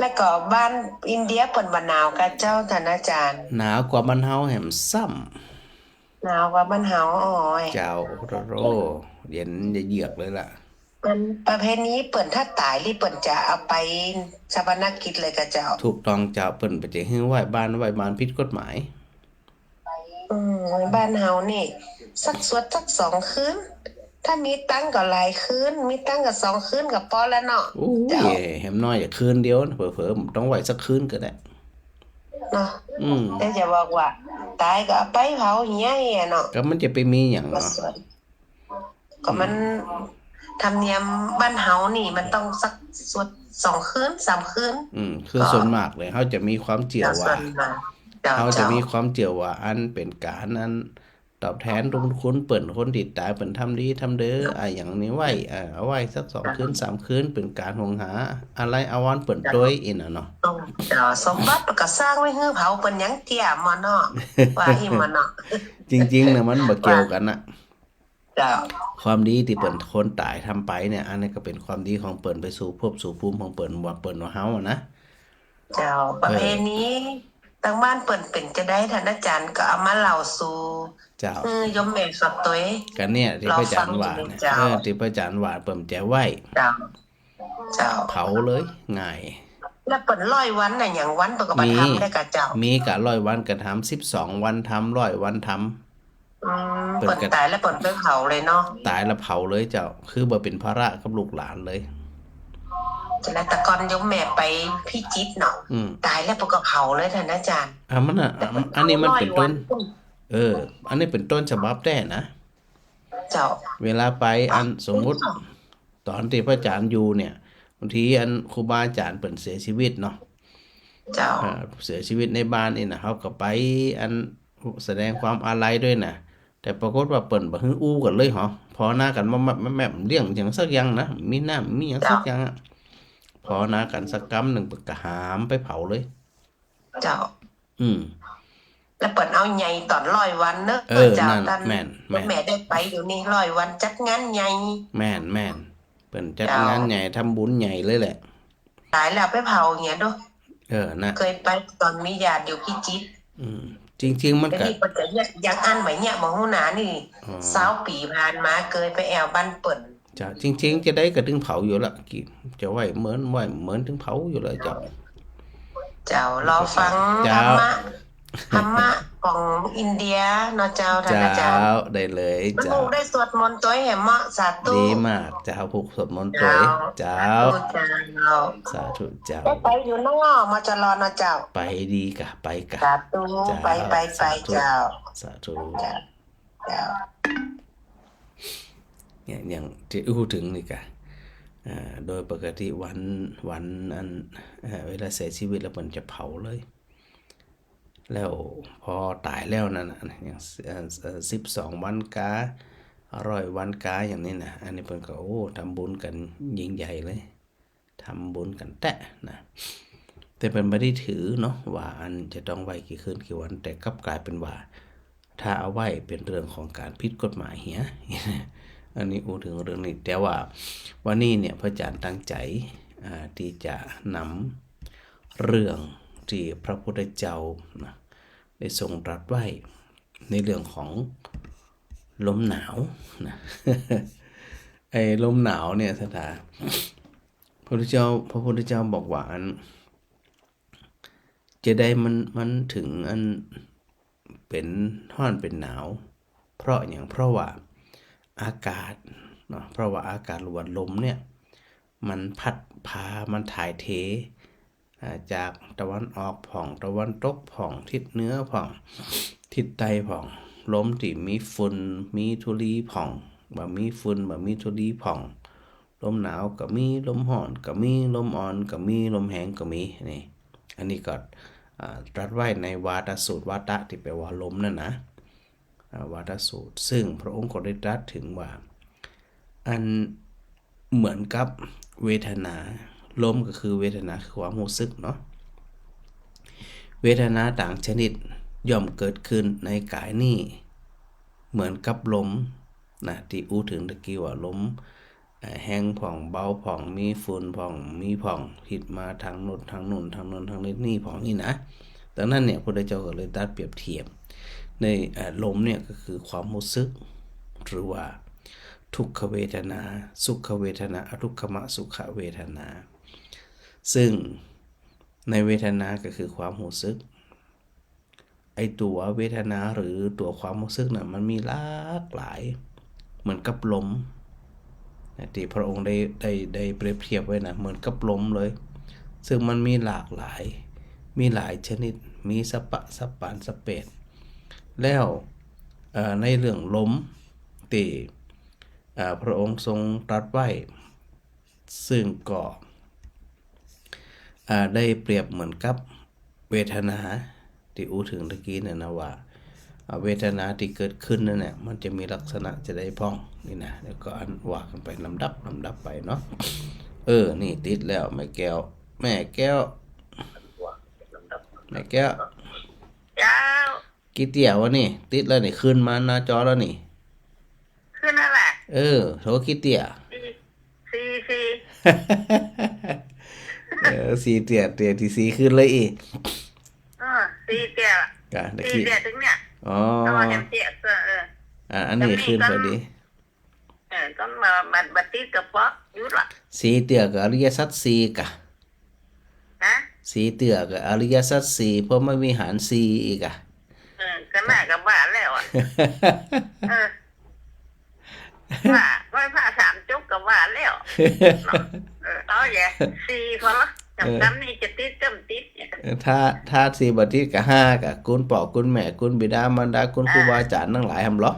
Speaker 2: แล้วก็บ้านอินเดียเปิ่นบ่หนาวกับเจ้าท่านอาจารย์
Speaker 1: หนาวกว่าบ้านเฮาแหมซ้ำ
Speaker 2: หนาวกว่าบ้านเฮาย
Speaker 1: เจ้าโรเย็นเยือกเลยล่ะ
Speaker 2: มันประเภทนี้เปิ่นถ้าตายหรือเปิ่นจะเอาไปชาปนกิจเลยกับเจ้า
Speaker 1: ถูกต้องเจ้าเปิ้นไปจะฮื้อไหว้บ้านผิดกฎหมาย
Speaker 2: บ้านเฮานี่สักสวดสัก2 คืนถ้ามีตังก็หลายคืนมีตังก็2 คืนก็พอแล้วเนาะ
Speaker 1: โอ้ยแหมน้อยอย่าคืนเดียวเผลอๆต้องไหว้สักคืนก็ได้
Speaker 2: เนาะแต่จะบอกว่าตายก็เอาไปเผาเหี้ยเนาะ
Speaker 1: ก็มันจะไปมีหยังเนาะ
Speaker 2: ก็มันธรรมเนียมบ้านเฮานี่มันต้องสักสวด2 คืน3 คืน
Speaker 1: คือส่วนมากเลยเฮาจะมีความเจือว่าอันเป็นการนั้นตอบแทนบุญคุณเปิ้นคนที่ตายเปิ้นทำดีทำเด้ออย่างนี้ไว้เอาไว้สัก2 คืน3 คืนเป็นการหงหาอะไรอาวรณ์เปิ้นโดยอิน่ะเนาะ
Speaker 2: เจ้าสมบัติก็สร้างไว้ฮื้อเผาเปิ้นหยังเตี้ยมาเนาะว่าอีมาเนาะ
Speaker 1: จริงๆเนี่ยมันบ่เกี่ยวกันน่ะ
Speaker 2: เจ้า
Speaker 1: ความดีที่เปิ้นคนตายทำไปเนี่ยอันนี้ก็เป็นความดีของเปิ้นไปสู่ภพสู่ภูมิของเปิ้นว่าเฮานะ
Speaker 2: เจ้าประเพณีทางบ้านเปิ้นเป็นจะได้ท่านอาจารย์ก็เอามาเล่าสู่
Speaker 1: เจ้า
Speaker 2: ยมแม่สดตัว
Speaker 1: กันเนี่ยที่พระอาจารย์ว่าเนี่ยที่พระอาจารย์ว่าเปิ้นจะไหว้
Speaker 2: เจ้า
Speaker 1: เผาเลยง่าย
Speaker 2: แล้วเปิ้น100 วันน่ะหยังวันเปิ้นก็บ่ทำได้กับเจ้า
Speaker 1: มีกะ100 วันก็ทำ12 วันทำ100 วันทำ
Speaker 2: เปิ้นตายแล้วเปิ้นไปเผาเลยเนาะ
Speaker 1: ตายแล้วเผาเลยเจ้าคือบ่เป็นภาระกับลูกหลานเลย
Speaker 2: ฉะนั้นแต่ก่อนยมแม่ไปพิจิตรเนาะตายแล้วเปิ้นก็เผาเลยท่านอาจารย์
Speaker 1: มันน่ะอันนี้มันเป็นต้นอันนี้เป็นต้นฉบับแท้นะ
Speaker 2: เจ้า
Speaker 1: เวลาไปอันสมมุติตอนที่พระอาจารย์อยู่เนี่ยบางทีอันครูบาอาจารย์เปิ้นเสียชีวิตเนาะ
Speaker 2: เจ้า
Speaker 1: เสียชีวิตในบ้านนี่นะเฮาก็ไปอันแสดงความอาลัยด้วยนะแต่ปรากฏว่าเปิ้นบ่ฮื้ออู้กันเลยเหรอพอหน้ากันแม่เรื่องจังสักอย่างนะมีน้ำมีหยังสักอย่างพอหน้ากันสักกำนึงก็หามไปเผาเลย
Speaker 2: เจ้า
Speaker 4: แล้วเปิดเอาใหญ่ตอน100 วันเนอะเจ้าตันแม่ได้ไปอยู่นี่100 วันจัดงานใหญ่
Speaker 1: แม่นเปิ้นจัดงานใหญ่ทำบุญใหญ่เลยแหละ
Speaker 4: ตายแล้วไปเผาอย่างเงี้ยด้วย
Speaker 1: นะ
Speaker 4: เคยไปตอนมีญาติอยู่พิจิตร
Speaker 1: จริงๆมันก็
Speaker 4: นี่เปิ้นก็ยังอันไหมเนี่ยบ่ฮู้หนานี่20 ปีผ่านมาเคยไปแอวบ้านเปิ้น
Speaker 1: จ้ะจริงๆจะได้ก็ถึงเผาอยู่ละกี่จะไว้เหมือนถึงเผาอยู่เลยเจ้าร
Speaker 4: อฟังธรรมะของอินเดียเนาะเจ้าท่านอาจารย์
Speaker 1: ได้เลย
Speaker 4: เจ้าได้สวดมนต์ตัวให้เหมาะสาธุ
Speaker 1: ดีมากเจ้าผูกสวดมนต์ตัวเจ้าสาธุเจ้า
Speaker 4: ไปอยู่น้องมาจะรอเนาะเจ้า
Speaker 1: ไปดีกะไปกะ
Speaker 4: สาธุไปเจ้า
Speaker 1: สาธุ
Speaker 4: เจ้า
Speaker 1: เนี่ยอย่างที่พูดถึงนี่กะโดยปกติวันอันเวลาเสียชีวิตแล้วมันจะเผาเลยแล้วพอตายแล้วนั่นอย่าง12 วันกา100 วันกาอย่างนี้นะอันนี้เพิ่นก็ทำบุญกันยิ่งใหญ่เลยทำบุญกันแตะนะแต่เป็นไม่ได้ถือเนาะว่าอันจะต้องไว้กี่คืนกี่วันแต่กลับกลายเป็นว่าถ้าเอาไว้เป็นเรื่องของการผิดกฎหมายเหี้ยอันนี้ถึงเรื่องนี้แต่ว่าวันนี้เนี่ยพระอาจารย์ตั้งใจที่จะนำเรื่องที่พระพุทธเจ้านะได้ทรงตรัสไว้ในเรื่องของลมหนาวนะไอ้ลมหนาวเนี่ยสถาพระพุทธเจ้าบอกว่าอันจะได้มันถึงอันเป็นร้อนเป็นหนาวเพราะว่าอากาศเนาะเพราะว่าอากาศหรือว่าลมเนี่ยมันพัดพามันถ่ายเทจากตะวันออกผ่องตะวันตกผ่องทิศเหนือผ่องทิศใต้ผ่องลมที่มีฝุ่นมีธุลีผ่องบ่มีฝุ่นบ่มีธุลีผ่องลมหนาวก็มีลมร้อนก็มีลมอ่อนก็มีลมแห้งก็มีนี่อันนี้ก็ตรัสไว้ในวาทสูตรวาทะที่แปลว่าลมนั่นนะวาทสูตรซึ่งพระองค์ก็ได้ตรัสถึงว่าอันเหมือนกับเวทนาลมก็คือเวทนาคือความรู้สึกเนาะเวทนาต่างชนิดย่อมเกิดขึ้นในกายนี้เหมือนกับลมนะที่ถึงตะกี้ว่าลมแห้งผ่องเบาผ่องมีฝุ่นผ่องมีผ่องผิดมาทางโน้นทางนี้ผ่องนี่นะดังนั้นเนี่ยพระพุทธเจ้าก็เลยตรัสเปรียบเทียบในลมเนี่ยก็คือความรู้สึกหรือว่าทุกขเวทนาสุขเวทนาอทุกขมสุขเวทนาซึ่งในเวทนาก็คือความรู้สึกไอตัวเวทนาหรือตัวความรู้สึกน่ะมันมีหลากหลายเหมือนกับลมที่พระองค์ได้เปรียบเทียบไว้นะเหมือนกับลมเลยซึ่งมันมีหลากหลายมีหลายชนิดมีสปะสปานสเปดแล้วในเรื่องลมที่พระองค์ทรงตรัสไว้ซึ่งก็ได้เปรียบเหมือนกับเวทนาที่ถึงตะกี้เนี่ยนะว่าเวทนาที่เกิดขึ้นนั่นแหละมันจะมีลักษณะจะได้พ้องนี่นะแล้วก็อันว่ากันไปลำดับไปเนาะนี่ติดแล้วแม่แก้วเจ้ากี่เตี่ยววะนี่ติดแล้วนี่ขึ้นมาหน้าจอแล้วนี่
Speaker 2: ขึ้นนั่นแหละ
Speaker 1: โทรกี่เตี่ย4 เตี่ยที่4ขึ้นเลยอีก
Speaker 2: 4 เตี่ย4 เตี่ยถึงเนี่ยเห็นเตี่ย
Speaker 1: อันนี้ขึ้นพอดี
Speaker 2: ก็มาบัดติดกับเพาะอยู่ล่ะ
Speaker 1: 4 เตี่ยกับอริยสัจ4กะ4 เตี่ยกับอริยสัจ4เพราะไม่มีหาร4อีกอ่ะ
Speaker 2: ก็น่ากับว่าแล้วอ่ะว่าไว้ผ้า3 จุกกับว่าแล้วเอาอย่า4พอละจำนี่จะติด
Speaker 1: ถ้า4บ่ติดก็5ก็คุณพ่อคุณแม่คุณบิดามารดาคุณครูบาอาจารย์ทั้งหลายหำเหรอ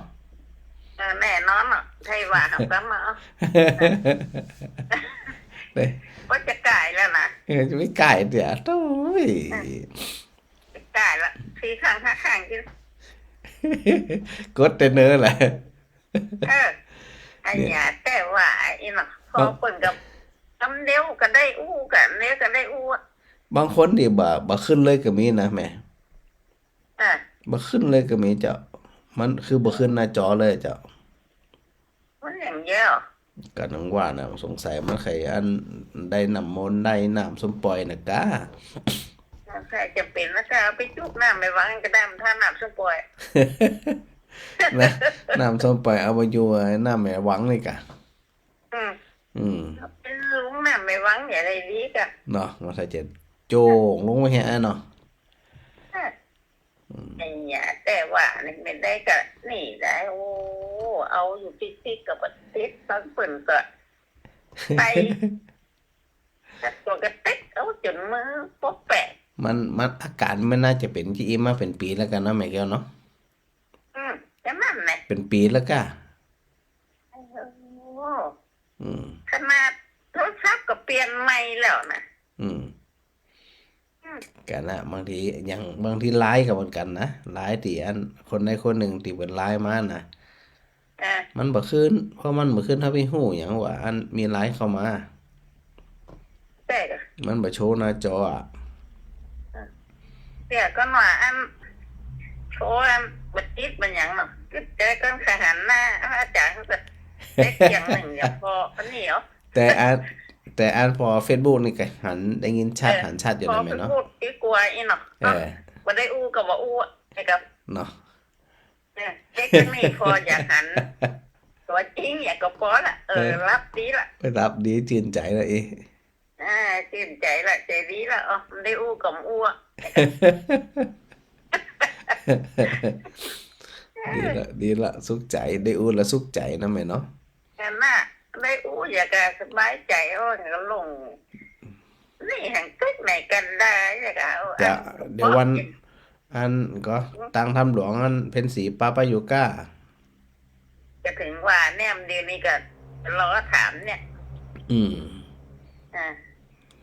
Speaker 2: แน่นอนอ่ะใช่ว่าหำก็มาก็จะก่ายแล้วนะ
Speaker 1: จะไม่ก่ายเดี๋ยวโธ่
Speaker 2: ก่ายละ4 ครั้ง5 ครั้งกิน
Speaker 1: กดแต่เนื้อแหละ
Speaker 2: อันนี้แต่ว่าอีน่ะพอเปิ่นกับทำเดียวก็ได้กันเนี้ยก็ได้
Speaker 1: บางคนนี่บ่ขึ้นเลยก็มีนะแม่ บ่ขึ้นเลยก็มีเจ้ามันคือบ่ขึ้นหน้าจอเลยเจ้า
Speaker 2: มันอย่างเยอะ
Speaker 1: ก็นังว่าน่ะสงสัยมันไขอันได้น้ำมนต์ได้น้ำส้มปล่อยน่ะกะ
Speaker 2: ใช่จะเป็นแล้วก็เอาไปจุกน้ำไปวางก็ได้มันถ้าน้ำส้มปล่อย
Speaker 1: นะน้ำส้มปล่อยเอาไปอยู่น้ำแม่หวังนี่กะ
Speaker 2: เป็นลุงน้ำไปวางอย่าได้ดีกะ
Speaker 1: เนาะมันถ้าจะโจงลงไปแฮะเนาะ
Speaker 2: ไอ้เนี่ยแต่ว่านี่ไม่ได้กะนี่ได้โอ้เอาอยู่ติ๊กกับติ๊กตั้งเปิ่นก็ไปตัวกระติ๊กเอาจนมือป๊อกแปะ
Speaker 1: มันอาการไม่น่าจะเป็นที่มาเป็นปีแล้วกันนะแม่แก้วเนาะ
Speaker 2: จะนั่นแหละ
Speaker 1: เป็นปีแล้วก็
Speaker 2: ขนาดโทรศัพท์ก็เปลี่ยนใหม่แล้วนะ
Speaker 1: กันนะบางทีอย่างบางทีไลน์กับเหมือนกันนะไลน์ที่อันคนใดคนหนึ่งที่เป็นไลน์มานะมันบ่ขึ้นเพราะมันบ่ขึ้นถ้าพี่ฮู้หยังว่าอันมีไลน์เข้ามา
Speaker 2: แต่
Speaker 1: มันบ่โชว์หน้าจออ่ะ
Speaker 2: เดี๋ยวก็ว่าอันโชว์อันบัดจิตมันหยังเนาะก็แต่ก็หันหน้าอาจารย์ก็เล็กอย่างหนึ่งอย่างพออันนี้เหรอ
Speaker 1: แต่อันพอ Facebook นี่ก็หันได้ยินชัดหันชัดอยู่แล้วแม่เนาะ
Speaker 2: พอพูดดีกว่าอีเนาะบ่ได้อู้ก็บ่อู้ไอ้กับ
Speaker 1: เนาะ
Speaker 2: เด็กนี่พออยากหันตัวจริงอยากก็พอละรับดีละ
Speaker 1: ไปรับดีชื่นใจละอี
Speaker 2: ชื่นใจละใจดีละมันได้อู้กับอู้
Speaker 1: ดีละสุขใจได้อู้ละสุขใจนะแม่เนาะ
Speaker 2: กันน่ะได้อู้อยากสบายใจก็ลงนี่แห่งตึกไหนกันได้อยาก
Speaker 1: จะเดี๋ยววันอันก็ตั้งทำหลวงอันเพ็ญศรีปาปายุก้า
Speaker 2: จะถึงว่าแนมเดียวนี้ก็รอถามเนี่ย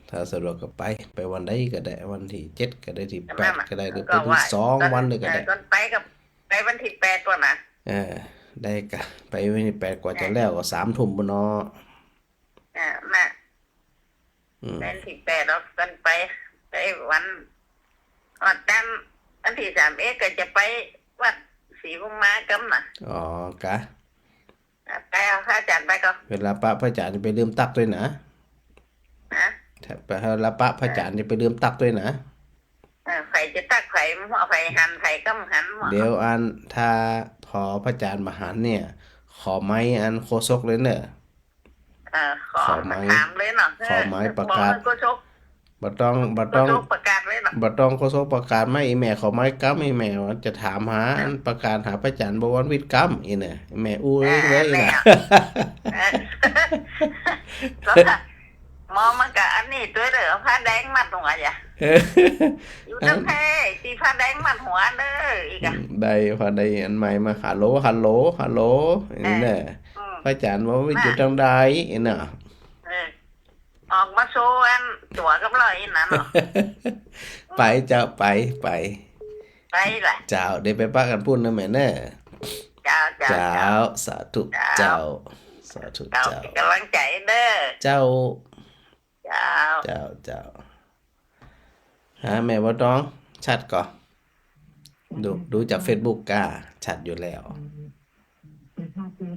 Speaker 1: ถ้าสะดวกก็ไปวันใดก็ได้วันที่7ก็ได้ที่8ก็ได้หรือไปที่2วันเลยก็ได้
Speaker 2: ไปวันที่8ก่อนนะ
Speaker 1: ได้กะไปวันที่8กว่าจะแล้วก็3 ทุ่มบ่เนาะ
Speaker 2: น่ะวันที่8เรากันไปวันตั้งวันที่31ก็จะไปวัดศรีบุญมากำน่ะ
Speaker 1: อ๋อกะ
Speaker 2: ไปเอาพระอาจารย์ไปก็
Speaker 1: เวลาพระอาจารย์จะไปลืมตักด้วยนะไปเวลาพระอาจารย์จะไปลืมตักด้วยนะ
Speaker 2: ไผจะตักไผหัวไผหันไผกํหัน
Speaker 1: เดี๋ยวอันถ้าพอพระอาจารย์มาหันเนี่ยขอไม้อันโคศกเลยเนอะ
Speaker 2: ขอไม้ถามเลยเนาะ
Speaker 1: ขอไม้ประกาศบ่ต้อง
Speaker 2: ประกาศเลยเนาะ
Speaker 1: บ่ต้องโคศกประกาศไม่แม่ขอไม้กำให้แม่ว่าจะถามหาอันประกาศหาพระอาจารย์บวรวิทย์กำอีน่ะแม่อู้เลยน่ะ
Speaker 2: มองมันก็อันนี้ตัวเด้อผ้าแดงมัดหัวจ้ะอยู่จังแท้สิผ้าแดงมัดหัวเด้ออีกอ่ะ
Speaker 1: ได้พอได้อันใหม่มาฮัลโหลนี่แหละพระอาจารย์ว่าอยู่จังใดอีน่ะ
Speaker 2: ออกมาโชว์อันตัวกับเราอีนั่นเนาะ
Speaker 1: ไปเจ้าไป
Speaker 2: ล่ะ
Speaker 1: เจ้าได้ไปปักกันพูดนะแม่เด้อ
Speaker 2: เจ้า
Speaker 1: สาธุเจ้า
Speaker 2: กำลังใจเด้อ
Speaker 1: เจ้าหาแม่ว่าต้องชัดก่อนดูจาก Facebook กะชัดอยู่แล้ว
Speaker 5: แต่ถ้าเจอ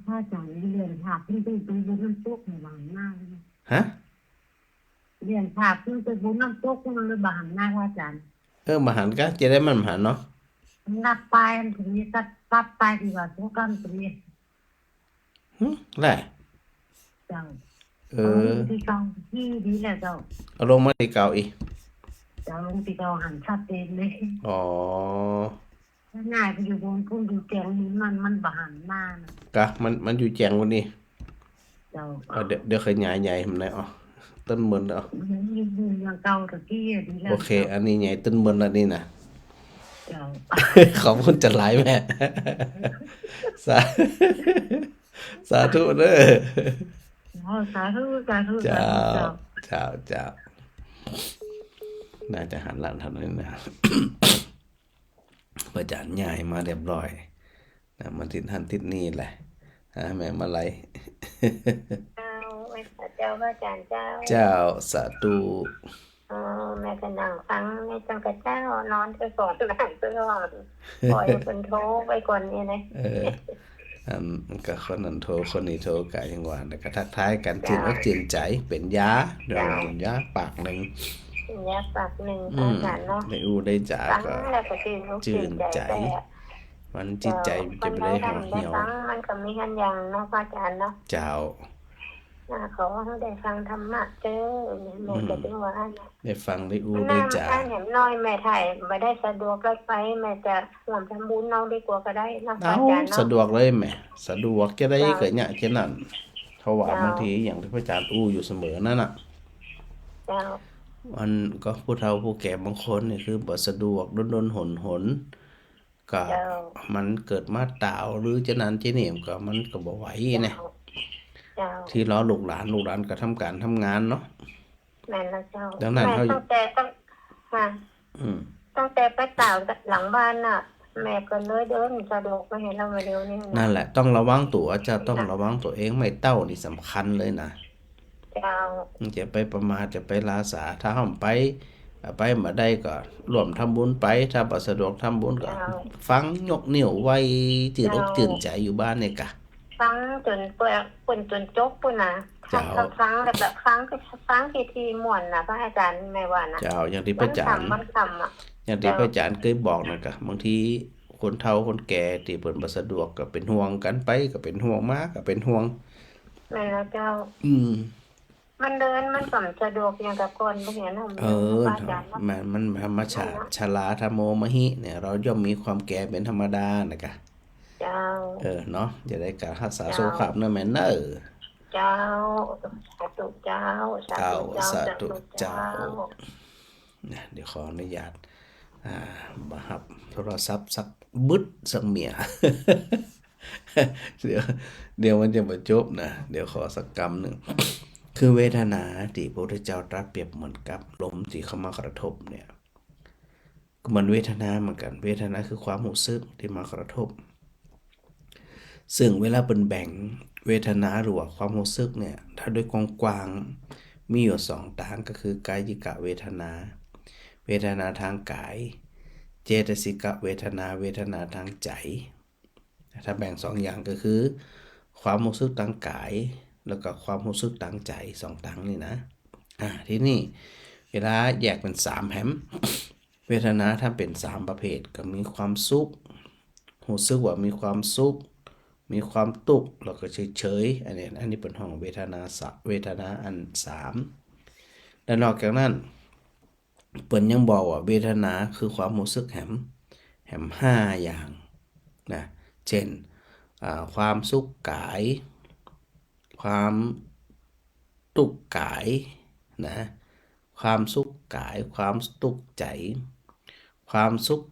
Speaker 5: ถ้าจารย์เรียนภาพที่เป็นน้ำตกหวานมาก
Speaker 1: ฮะ
Speaker 5: เรียนภาพที่เป็นน้ำตกมันเลยบานมากว่าอาจารย์
Speaker 1: มหันก็จะได้มันมหันเนาะ
Speaker 5: นับไปถึงนี้ตัดไปดีกว่าทุกกันตรงนี้
Speaker 1: แหละ
Speaker 5: เจ้าที่เก่าที่ดีแล้วเจ้า
Speaker 1: เอาลงมาที่เก่าอีก
Speaker 5: เจ้าลงที่เก่าหันชัดเจนเลย
Speaker 1: อ๋อ
Speaker 5: ง่ายไปอยู่บนพุ่งดูแจงมันบานมาก
Speaker 1: กะมันอยู่แจงวันนี้
Speaker 5: เจ้า
Speaker 1: เดี๋ยวขยายใหญ่มันได้ต้นเหมือน
Speaker 5: อยู่อย่างเก่าตะกี้ดีแล้ว
Speaker 1: โอเคอันนี้ใหญ่ต้นเหมือนแล้วนี่นะ
Speaker 5: เจ้า
Speaker 1: ขอบคุณจะหลายแม่สาธุเด้อ
Speaker 5: สาธุเ
Speaker 1: จ้าน่าจะหันหลังทางนั้นนะพระอาจารย์ใหญ่มาเรียบร้อยนะมาทิศหันทิศนี้แหละแม่มาไล่
Speaker 2: เจ้าพระอาจารย์
Speaker 1: เจ้าสาธุ
Speaker 5: แม่ก็นั่งฟังในจังกะเจ้านอนไปก่อนนั่งไปก่อนปล่อยเป็นโทรไปก่อนนี่นะ
Speaker 1: ก็คนนั้นโทรคนนี้โทรกะยังว่าแล้วก็ทักทายกันจื่นอกจื่นใจเป็นยาเดี๋ยวเป็นยาปากหนึ่ง
Speaker 5: ยาปากหนึ่งอาจารย์เนาะ
Speaker 1: ได้ได้จ่าก็จื่นใจมันจิตใจจะไปได้เหี่ยว
Speaker 5: มันก็มีกันอย่างเนาะอาจารย์เนาะ
Speaker 1: เจ้า
Speaker 5: ขอให้ได้ฟังธรรมะเจ้อแม่ก็เป็นว่า
Speaker 1: ได้ฟังได้ได้จ่า
Speaker 5: เห็นน้อยแม่ถ่ายไม่ได้สะดวกเลยไปแม่จะร่วมทำบุญน้องดีกว่าก็ได้นะอาจารย์เนาะ
Speaker 1: สะดวกเลยแม่สะดวกจะได้เกิดเนี่ยแค่นั้นเพราะว่าบางทีอย่างที่พระอาจารย์อยู่เสมอนั่นน่ะมันก็ผู้เฒ่าผู้แก่บางคนนี่คือบ่สะดวกดนหนก็มันเกิดมาตาวหรือจะนั้นจะนี่ก็มันก็บ่ไหวเนี่ยที่ล้อลูกหลานก็ทำการทำงานเนาะ
Speaker 5: แม่นะเจ้า
Speaker 1: ดังนั้นเขา
Speaker 5: ตั้งแต่ไปตาวหลังบ้านน่ะแม่ก็เลยเดินสะดวกมาเห็นเรามาเร็วนี่
Speaker 1: นั่นแหละต้องระวังตัวจะต้องระวังตัวเองไม่เต้านี่สำคัญเลยนะจะไปประมาทจะไปลาสาถ้าห้ามไปมาได้ก็ร่วมทำบุญไปถ้าบ่สะดวกทำบุญก็ฟังยกนิ้วไว้จื่นอกจื่นใจอยู่บ้านนี่กะ
Speaker 5: ฟังจนเปิ่นจนจบปุ่นน่ะฟังแบบฟังทีม่วนน่ะพระอาจารย์แม่ว่านะ
Speaker 1: เจ้าอย่างที่พระอาจารย์อย่างที่พระอาจารย์เคยบอกนั่นก็บางทีคนเฒ่าคนแก่ที่เพิ่นบ่สะดวกก็เป็นห่วงกันไปก็เป็นห่วงมาก็เป็นห่วง
Speaker 5: แม่แล้วเจ้ามันเดินมันก็สะดวกอย่างกับคนบ่เห็น
Speaker 1: มันธรรมชาติชราธโมมหิเนี่ยเราย่อมมีความแก่เป็นธรรมดานะคะ
Speaker 5: เจ้า
Speaker 1: เนาะจะได้การรักษาสุขภาพเนาะแม่เด้อ
Speaker 5: เจ้าสาธุเจ้า
Speaker 1: สาธุเจ้าเดี๋ยวขออนุญาตบ่รับโทรศัพท์สักบึดสักเมียเดี๋ยวมันจะบ่จบนะเดี๋ยวขอสักกำนึงคือเวทนาที่พระพุทธเจ้าตรัสเปรียบเหมือนกับลมที่เข้ามากระทบเนี่ยก็เหมือนเวทนาเหมือนกันเวทนาคือความรู้สึกที่มากระทบซึ่งเวลาเป็นแบ่งเวทนาหรือว่าความรู้สึกเนี่ยถ้าโดยกว้างๆมีอยู่2ต่างก็คือกายิกะเวทนาเวทนาทางกายเจตสิกเวทนาทางใจถ้าแบ่ง2อย่างก็คือความรู้สึกทางกายแล้วก็ความรู้สึกทางใจ2ต่างนี่นะที่นี่เวลาแยกเป็น3แหมเวทนาถ้าเป็น3ประเภทก็มีความสุขรู้สึกว่ามีความสุขมีความตุกข์แล้วก็เฉยๆอันนี้เป็นห้องเวทนาอัน3และนอกจากนั้นเปิ้นยังบอกว่าเวทนาคือความรู้สึกแหม5อย่างนะเช่นความสุขกายความตุกข์กายนะความสุขกายความตุกข์ใจความสุข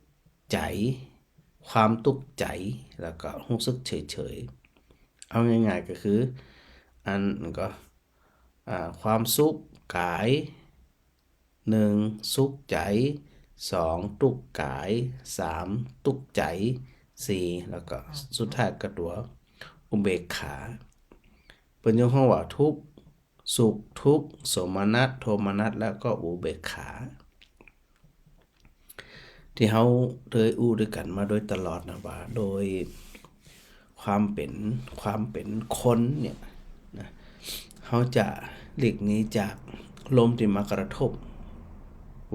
Speaker 1: ใจความตุกข์ใจแล้วก็รู้สึกเฉยๆเอาง่ายๆก็คืออันก็ความสุขกาย1สุขใจ2ตุกข์กาย3ตุกข์ใจ4แล้วก็สุดท้ายก็ตัวอุเบกขาเปิ้นยกห้องว่าทุกข์สุขทุกข์โสมนัสโทมนัสแล้วก็อุเบกขาที่เฮาเคยด้วยกันมาโดยตลอดนะว่าโดยความเป็นคนเนี่ยนะเฮาจะหลีกหนีจากลมที่มากระทบ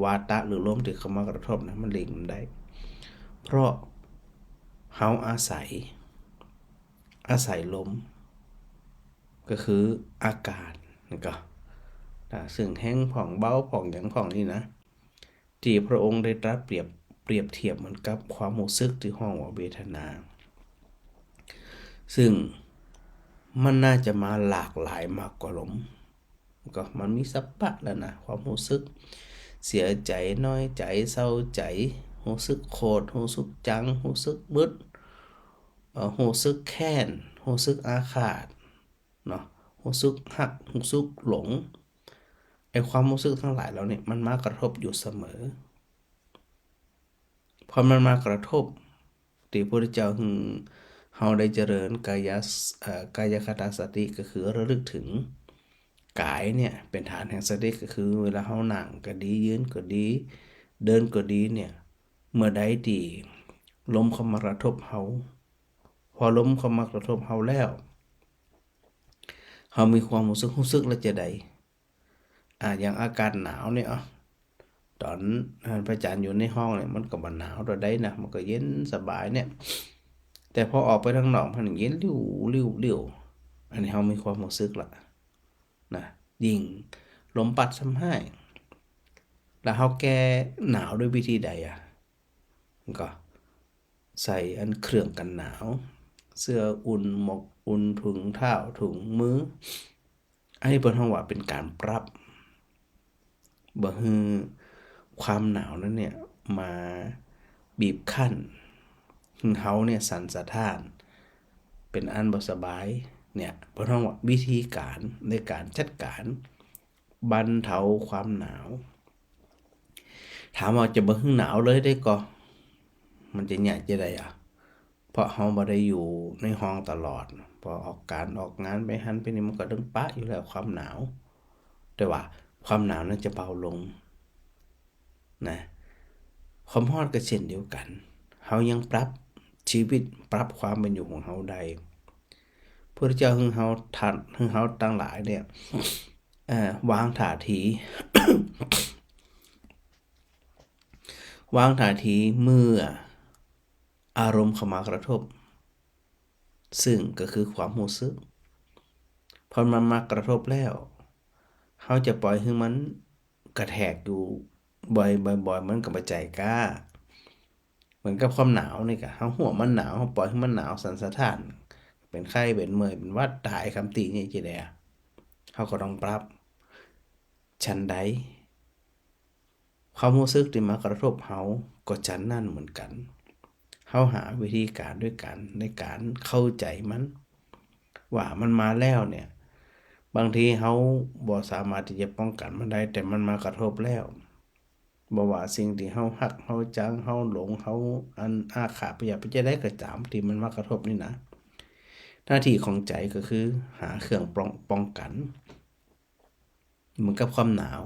Speaker 1: วาตะหรือลมที่เข้ามากระทบนะมันหลีกมันได้เพราะเฮาอาศัยลมก็คืออากาศนี่ก็ซึ่งแห้งผ่องเบาผ่องหยังผ่องนี่นะที่พระองค์ได้ตรัสเปรียบเทียบเหมือนกับความรู้สึกที่ห้องว่าเวทนาซึ่งมันน่าจะมาหลากหลายมากกว่าลมก็มันมีสัพพะแล้วนะความรู้สึกเสียใจน้อยใจเศร้าใจรู้สึกโกรธรู้สึกจังรู้สึกบึดรู้สึกแค้นรู้สึกอาฆาตเนาะรู้สึกหักรู้สึกหลงไอ้ความรู้สึกทั้งหลายแล้วเนี่ยมันมากระทบอยู่เสมอพอมันมากระทบที่พระพุทธเจ้าเฮาได้เจริญกายคตาสติก็คือระลึกถึง กายเนี่ยเป็นฐานแห่งสติก็คือเวลาเฮานั่งก็ดียืนก็ดีเดินก็ดีเนี่ยเมื่อใดที่ลมเข้ามากระทบเฮาพอลมเข้ามากระทบเฮาแล้วเฮามีความรู้สึกแล้วจะได้อย่างอากาศหนาวเนี่ยตอนพระอาจารย์อยู่ในห้องเนี่ยมันก็บ่หนาวตัวใดนะมันก็เย็นสบายเนี่ยแต่พอออกไปข้างนอกมันเย็นริ้วอันนี้เฮามีความรู้สึกละนะยิ่งลมพัดทำให้แล้วเฮาแก้หนาวด้วยวิธีใดก็ใส่อันเครื่องกันหนาวเสื้ออุ่นหมวกอุ่นถุงเท้าถุงมืออันนี้เพิ่นเฮาว่าเป็นการปรับบ่ฮือความหนาวนั้นเนี่ยมาบีบคั้นเฮาเนี่ยสั่นสะท้านเป็นอันบ่สบายเนี่ยเพิ่นเฮาว่าวิธีการในการจัดการบรรเทาความหนาวถามว่าจะบ่ฮือหนาวเลยได้ก็มันจะยากจะได้เพราะเฮาบ่ได้อยู่ในห้องตลอดพอออกการออกงานไปหันไปนี่มันก็ดึงปะอยู่แล้วความหนาวแต่ว่าความหนาวนั้นจะเบาลงนะความร้อนก็เช่นเดียวกันเฮายังปรับชีวิตปรับความเป็นอยู่ของเฮาได้พระเจ้าให้เฮาตั้งหลายเนี่ยวางท่าที วางท่าทีเมื่ออารมณ์เข้ามากระทบซึ่งก็คือความรู้สึกพอมันมากระทบแล้วเฮาจะปล่อยให้มันกระแทกอยู่บ่อยมันก็บ่ใจกล้าเหมือนกับความหนาวนี่ก็เฮาหัวมันหนาวเฮาปล่อยให้มันหนาวสั่นสะท้านเป็นไข้เป็นเมื่อยเป็นหวัดตายคำตินี่จิได้เฮาก็ต้องปรับฉันใดความรู้สึกที่มากระทบเฮาก็ฉันนั่นเหมือนกันเฮาหาวิธีการด้วยกันในการเข้าใจมันว่ามันมาแล้วเนี่ยบางทีเฮาบ่สามารถที่จะป้องกันมันได้แต่มันมากระทบแล้วบ่ว่าสิ่งที่เฮาฮักเฮาจังเฮาหลงเฮาอันอาฆาตพยาบาทจะได้ก็ตามที่มันมากระทบนี่นะหน้าที่ของใจก็คือหาเครื่องป้องกันเหมือนกับความหนาว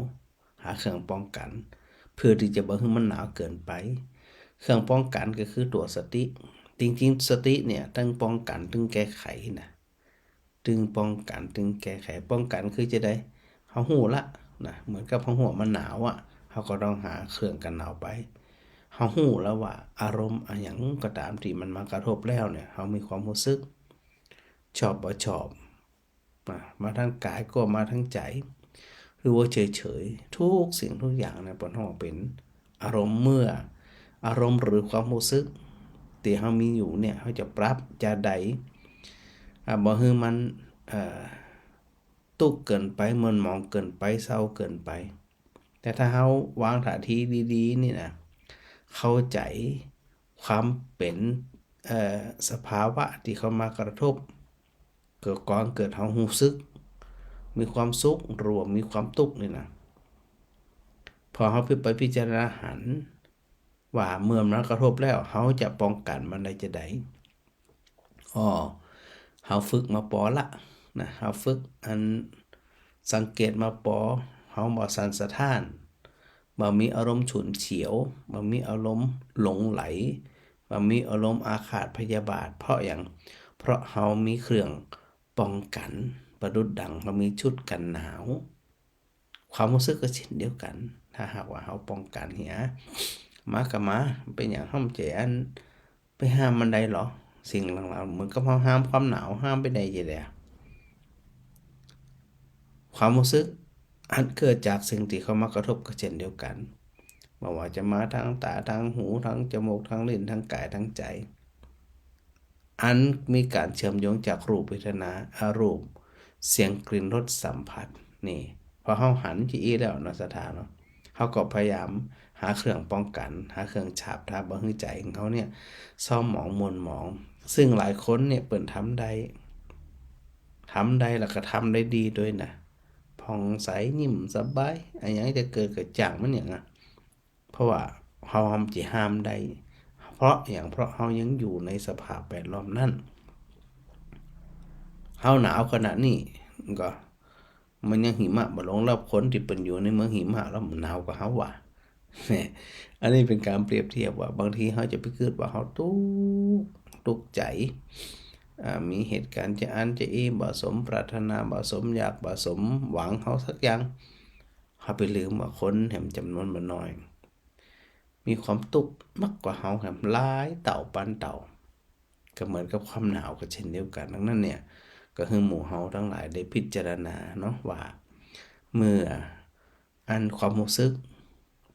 Speaker 1: หาเครื่องป้องกันเพื่อที่จะบ่ให้มันหนาวเกินไปเครื่องป้องกันก็คือตัวสติจริงๆสติเนี่ยตั้งป้องกันถึงแก้ไขนะถึงป้องกันถึงแก้ไขป้องกันคือจะได้เฮาฮู้ละนะเหมือนกับเฮาฮู้มันหนาวเฮาก็ต้องหาเครื่องกันหนาวไปเฮาฮู้แล้วว่าอารมณ์หยังก็ตามที่มันมากระทบแล้วเนี่ยเฮามีความรู้สึกชอบบ่ชอบมาทางกายก็มาทางใจหรือว่าเฉยๆทุกสิ่งทุกอย่างเนี่ยปนห้องเป็นอารมณ์เมื่ออารมณ์หรือความรู้สึกที่เฮามีอยู่เนี่ยเฮาจะปรับจะใดบ่ให้มันตุกเกินไปมึนหมองเกินไปเศร้าเกินไปแต่ถ้าเฮาวางท่าทีดีๆนี่นะเข้าใจความเป็นสภาวะที่เข้ามากระทบเกิดก่อนเกิดเฮารู้สึกมีความสุขรวมมีความทุกข์นี่นะพอเฮาไปพิจารณาหันว่าเมื่อมันกระทบแล้วเฮาจะป้องกันมันได้จะไดเฮาฝึกมาปอละนะเฮาฝึกอันสังเกตมาปอเฮาบ่สั่นสะท้านบ่มีอารมณ์ฉุนเฉียวบ่มีอารมณ์หลงไหลบ่มีอารมณ์อาฆาตพยาบาทเพราะเฮามีเครื่องป้องกันประดุจดังเฮามีชุดกันหนาวความรู้สึกก็เช่นเดียวกันถ้าหากว่าเฮาป้องกันเหียมาก็มาเป็นหยังเฮาใจอันไปห้ามมันได้หรอสิ่งหลังๆเหมือนกับเฮาห้ามความหนาวห้ามไปได้จังได๋ความรู้สึกอันเกิดจากสิ่งที่เข้ามากระทบก็เช่นเดียวกันบ่ว่าจะมาทางตาทางหูทางจมูกทางลิ้นทางกายทางใจอันมีการเชื่อมโยงจากรูปเวทนาอารมณ์เสียงกลิ่นรสสัมผัสนี่พอเฮาหันที่อีแล้วเนาะสถานเนาะเฮาก็พยายามหาเครื่องป้องกันหาเครื่องฉาบทาบ่ให้ใจของเขาเนี่ยเศร้าหมองมนหมองซึ่งหลายคนเนี่ยเปิ้นทำได้แล้วก็ทำได้ดีด้วยนะผ่องใสยิ้มสบายอันหยังจะเกิดกับจังมันหยังเพราะว่าเฮาสิห้ามได้เพราะเฮายังอยู่ในสภาพแวดล้อมนั้นเฮาหนาวขนาดนี้ก็ มันยังหิมะบ่ลงแล้วคนที่เป็นอยู่ในเมืองหิมะแล้วมันหนาวกว่าเฮาว่ะ อันนี้เป็นการเปรียบเทียบว่าบางทีเฮาจะไปคิดว่าเฮาทุกข์ใจมีเหตุการณ์จะอันจะอีบ่สมปรารถนาบ่สมอยากบ่สมหวังเฮาสักอย่างเฮาไปลืมว่าคนแห่งจำนวนบ่น้อยมีความทุกข์มากกว่าเฮาแห่งหลายเต่าปานเต่าก็เหมือนกับความหนาวก็เช่นเดียวกันดังนั้นเนี่ยก็คือหมู่เฮาทั้งหลายได้พิจารณาเนาะว่าเมื่ออันความรู้สึก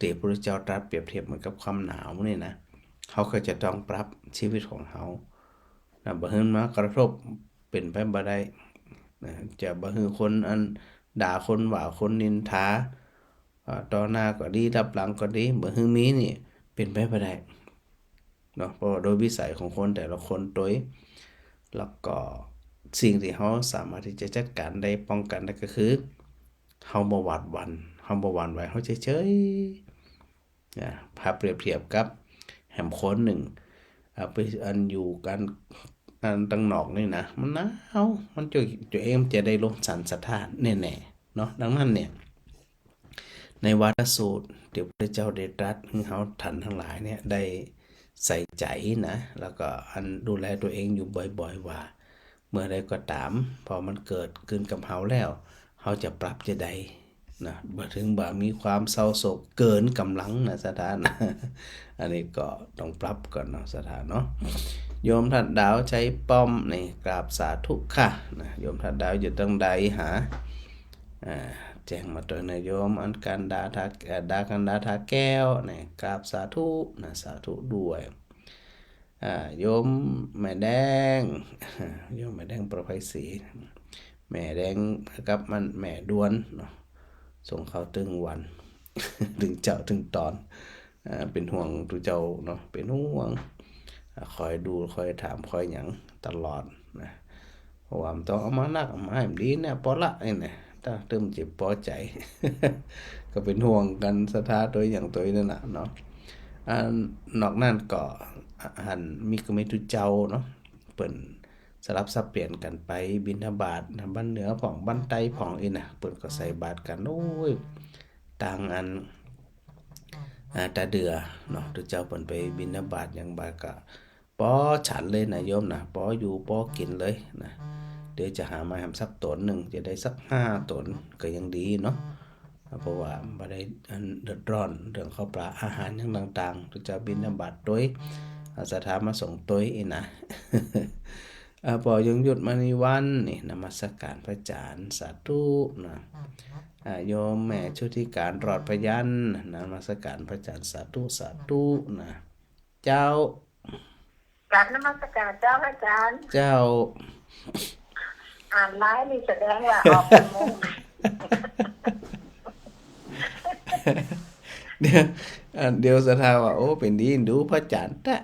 Speaker 1: ที่พระพุทธเจ้าตรัสเปรียบเทียบเหมือนกับความหนาวนี่นะเขาก็จะต้องปรับชีวิตของเขาบ่ให้มากระทบเป็นไปบ่ได้จะบ่ให้คนอันด่าคนว่าคนนินทาต่อหน้าก็ดีรับหลังก็ดีบ่ให้มีนี่เป็นไปบ่ได้เนาะเพราะโดยวิสัยของคนแต่ละคนโดยแล้วก็สิ่งที่เขาสามารถที่จะจัดการได้ป้องกันได้ก็คือเฮาบ่หวาดหวั่นเฮาบ่หวั่นไหวเฮาเฉยๆภาพเปรียบเทียบกับแหมคนหนึ่งไปอันอยู่กันอันตั้งนอกนี่นะมันหนาวมันตัวเองจะได้ลมสันสะท้านแน่ๆเนาะดังนั้นเนี่ยในวาทสูตรที่พระเจ้าได้ตรัสให้เฮาท่านทั้งหลายเนี่ยได้ใส่ใจนะแล้วก็อันดูแลตัวเองอยู่บ่อยๆว่าเมื่อใดก็ตามพอมันเกิดขึ้นกับเฮาแล้วเฮาจะปรับจะใดนะบ่ถึงบ่มีความเศร้าโศกเกินกำลังนะสถาน อันนี้ก็ต้องปรับก่อนเนาะสถานเนาะโยมทัดดาวใช้ป้อมนี่กราบสาธุค่ะนะโยมทัดดาวอยู่ตรงใดหาแจ้งมาตัวนะโยมอันการดากันดาทาแก้วนี่กราบสาธุนะสาธุด้วยโยมแม่แดงโยมแม่แดงประไพศรีแม่แดงกับมันแม่ดวนเนาะส่งเขาตึงวัน ถึงเจ้าถึงตอนเป็นห่วงทุกเจ้าเนาะเป็นห่วงคอยดูคอยถามคอยหยังตลอดนะเพราะว่ามันต้องเอามานักเอามาให้ดีเนี่ยพอละนี่ถ้าเติมเจ็บพอใจ ก็เป็นห่วงกันสถาตัวอย่างตัวนั่นน่ะเนาะนอกนั้นก็หันมีก็ไม่ทุเจ้าเนาะเปิ้นสลับสับเปลี่ยนกันไปบิณฑบาตบ้านเหนือของบ้านใต้ของอีน่ะเปิ้นก็ใส่บาตรกันโอ้ยต่างอันตาเดือเนาะทุเจ้าเปิ้นไปบิณฑบาตอย่างบาดก็ปอฉันเลยนะโยมนะปออยู่ปอกินเลยนะเดี๋ยวจะหามาทำสักตนหนึ่งจะได้สัก5 ตนก็ยังดีเนาะเพราะว่าบ่ได้อันเดือดร้อนเรื่องข้าวปลาอาหารอย่างต่างๆทุเจ้าบิณฑบาตโดยสถานมาส่งตัวอีนะ ปอยงหยุดมณีวันนี่นมัสการพระอาจารย์สาธุนะโยมแม่ชุติการรอดพยัญนมัสการพระอาจารย์สาธุสาธุนะเจ้ากราบนมัสการเจ้าพระอาจารย์เจ้า
Speaker 5: อ่านไลน์นี่แสดงว่าออกเป็นมุม
Speaker 1: เดี๋ยวสถาว่าโอ้เป็นดีดูพระอาจารย์ตะ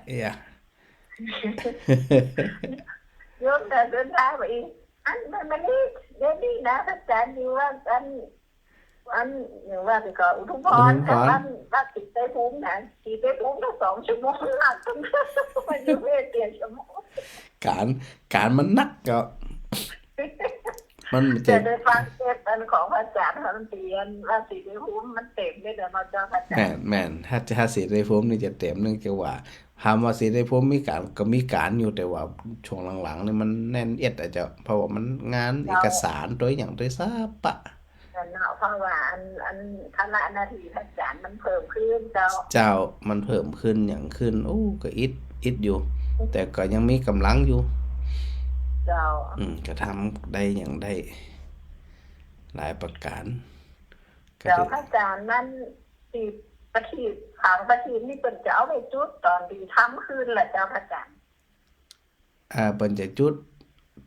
Speaker 5: โยมแต่เดินทางไปอีกอันมันนี่เดี๋ยวนี้นะพระอาจารย์อยู่ว่าอันอย่างว่าไปก่อนอุทุมพรแต่ว่าติดใจภูมินะติดใจภูมิตั้ง2 ชั่วโมงหนักตั้งมันอยู่เวทเปลี่ยนชั่วโมง
Speaker 1: การมันนักก็มัน
Speaker 5: จะได้ฟังเทศน์ของพระอาจารย์มันเปลี่ยนว่าติดใจภูมิมันเต็มเลยเดี๋ยวเราจะพระอาจารย์
Speaker 1: แม่นถ้าติดใจภูมินี่จะเต็มนึงจะว่าถามว่าสิได้ผมมีการก็มีการอยู่แต่ว่าช่วงหลังๆนี่มันแน่นเอียดอาจจะเพราะว่ามันงานเอกสารตัวอย่างตัวซาปะ
Speaker 5: เนาะเพราะว่าอันคณะนาทีพระอาจารย์มันเพิ่มขึ้น
Speaker 1: เจ้ามันเพิ่มขึ้นอย่างขึ้นโอ้ก็อิดอยู่แต่ก็ยังมีกำลังอยู่
Speaker 5: เจ้า
Speaker 1: ก็ทำได้อย่างได้หลายประการ
Speaker 5: เจ้าพระอาจารย์นั้นติดประทีปขังประทีปนี่เปิ้นจะเอาไปจุดตอนที่ค่ำคืนแหละเจ้าพระอาจารย์
Speaker 1: เปิ้นจะจุด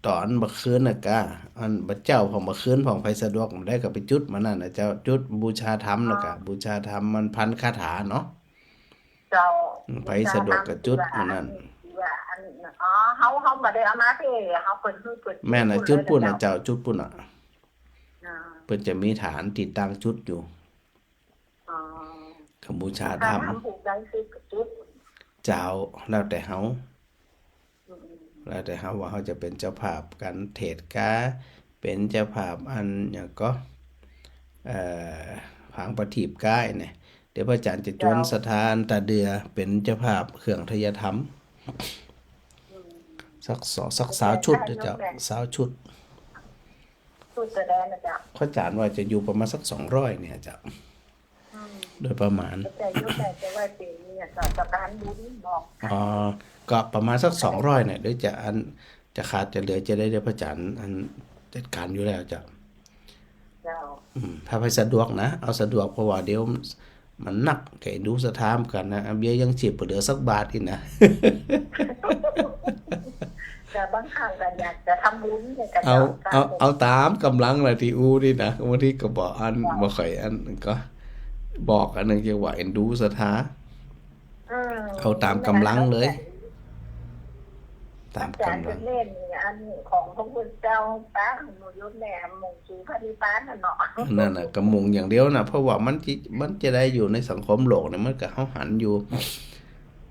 Speaker 1: ตอนบักคืนน่ะกะอันบัดเจ้าของบักคืนของไผสะดวกมันได้ก็ไปจุดมานั่นน่ะเจ้าจุดบูชาธรรมน่ะกะบูชาธรรมมันพันคาถาเนาะ
Speaker 5: เจ้า
Speaker 1: ไผสะดวกก็จุดมานั่น
Speaker 5: เฮาบ่ได้เอามาเด้เฮาเปิ้น
Speaker 1: แม่น่ะจุดปุ่นน่ะเจ้าจุดปุ่นน่ะเปิ้นจะมีฐานติดตั้งจุดอยู่บูชาธรรมเจ้าแล้วแต่เฮาว่าเฮาจะเป็นเจ้าภาพกันเทศน์กาเป เป็นเจ้าภาพอันอย่างก็ผางประทีปก้ายเนี่ยเดี๋ยวพระอาจารย์จะจวนสถานตาเดือเป็นเจ้าภาพเครื่องทยธรรมสัก20 ชุดเจ้า20 ชุด
Speaker 5: พูดแสดงนะจ๊ะ
Speaker 1: พระอาจารย์ว่าจะอยู่ประมาณสัก200เนี่ยเจ้าโดยประมาณ
Speaker 5: แต่ยุคแต่จะว่าปีนี้สถานบุญบอก
Speaker 1: ก็ประมาณสัก200เนี่ยเดี๋ยวจะขาดจะเหลือจะได้พระอาจารย์อันจัดการอยู่แล้วเจ้าถ้าไปสะดวกนะเอาสะดวกเพราะว่าเดี๋ยวมันหนักแกดูสถานกันนะเบี้ยยังจีบเหลือสักบาทอีกนะ
Speaker 5: แต่บางครั้งก็อยากจะทำบุญ
Speaker 1: เอาตามกำลังเลยที่อูนี่นะบางทีก็บอกอันบ่ค่อยอันก็บอกอันนึงจะว่าเอ็นดูสถานเอาตามกำลังเลยตามกำลัง
Speaker 5: เล่นอันของพระพุทธเจ้าป้าหนูยศแหนมมงชูพระนิพพานน่ะเนาะ
Speaker 1: นั่นน่ะก็มุงอย่างเดียวนะเพราะว่ามันจะได้อยู่ในสังคมโลกเนี่ยมันก็เฮาหันอยู่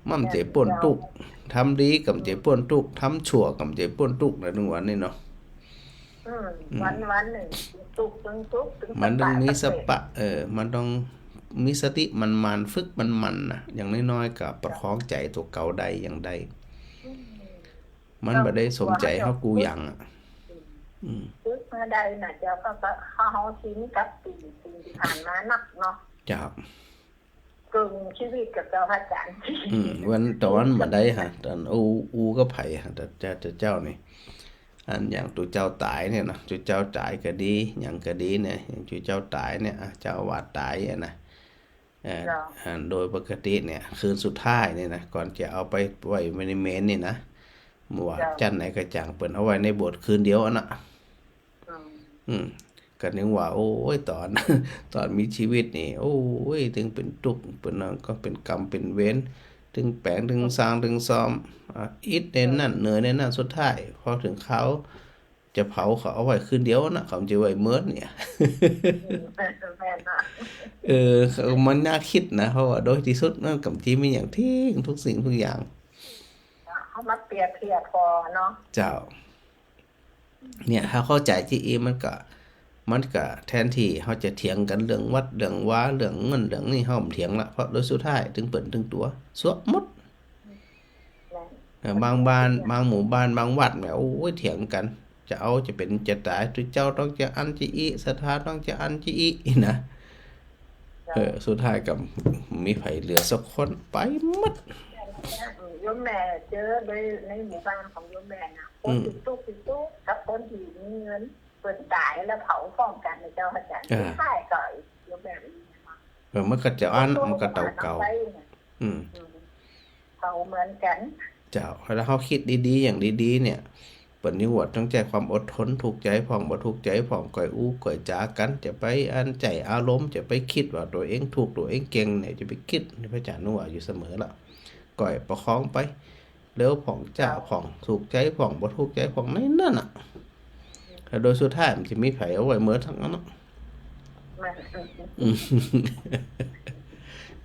Speaker 1: มั่มเจ็บป่วนตุกทำดีกับเจ็บป่วนตุกทำชั่วกับเจ็บป่วนตุกในทุกวันนี่เนาะ
Speaker 5: วันหนึ่งตุก
Speaker 1: มันต้องมีสปะมันต้องมีสติมันฝึกมันนะอย่างน้อยๆก็ประคองใจตัวเก่าใดอย่างใดมันบ่ได้สมใจเฮากูหยัง
Speaker 5: ฝึกมาได้น่ะเจ้าก็เฮาทิ้งกับสิ่งที่ผ่านมานักเนาะ
Speaker 1: จ้ะ
Speaker 5: กึ่งชีวิตกับเจ้าพระอาจารย์
Speaker 1: วันตอนบ่ได้ฮะตอนอูก็ไผฮะแต่เจ้านี่อันอย่างตัวเจ้าตายเนี่ยนะตัวเจ้าตายก็ดีอย่างก็ดีเนี่ยอย่างตัวเจ้าตายเนี่ยเจ้าอาวาสตายนะโดยปกติเนี่ยคืนสุดท้ายเนี่ยนะก่อนจะเอาไปไว้ในเมนนี่นะว่าจันไหนก็จังเปิ้นเอาไว้ในโบสถ์คืนเดียวน่ะก็นึกว่าโอ้ยตอนมีชีวิตนี่โอ้ยถึงเป็นทุกข์เปิ้นก็เป็นกรรมเป็นเวรถึงแปลงถึงสร้างถึงซ่อมอิฐในนั้นเหนื่อยในนั้นสุดท้ายพอถึงเขาจะเผาเขาเอาไว้คืนเดียวน่ะเขาจะไว้เมิดเนี่ยมันน่าคิดนะเพราะว่าโดยที่สุดมันกับที่มีอย่างที่ทุกสิ่งทุกอย่าง
Speaker 5: เขามาเปรียบเทียบพอเนาะ
Speaker 1: เจ้าเนี่ยถ้าเข้าใจที่มันก็แทนที่เขาจะเถียงกันเรื่องวัดเรื่องว้าเรื่องเงินเรื่องนี่เฮาบ่เถียงละเพราะโดยสุดท้ายถึงเปิ้นถึงตัวสวหมดบางบ้านบางหมู่บ้านบางวัดแม่โอ้ยเถียงกันจะเอาจะเป็นจะตายตัวเจ้าต้องจะอันจิอีสถานต้องจะอันจิอีนะสุดท้ายก็มีไผเหลือสักคนไปหมด
Speaker 5: โยมแม่เจอในหมู่บ้านของโยมแม่น่ะคนติดตุกกับคนที่มีเงินเปิดตายแล้วเผาพร้อมกันในเจ้าพระอาจารย์ใช่ก็โยมแม่
Speaker 1: มันก็จะอันมันก็เก่า
Speaker 5: เผาเหมือนกัน
Speaker 1: เจ้าแล้วเฮาคิดดีๆอย่างดีๆเนี่ยเปิ้นนี่ว่าต้องใจความอดทนถูกใจพร้อมบ่ถูกใจพร้อมก่อยอู้ก่อยจากันจะไปอันใจอารมณ์จะไปคิดว่าตัวเองถูกตัวเองเก่งเนี่ยจะไปคิดพระอาจารย์ว่าอยู่เสมอล่ะก่อยประคองไปแล้วผ่องจ้าผ่องถูกใจผ่องบ่ถูกใจผ่องในนั่นน่ะแต่โดยสุดท้ายมันจะมีไผเอาไว้เมื่อทั้งนั้น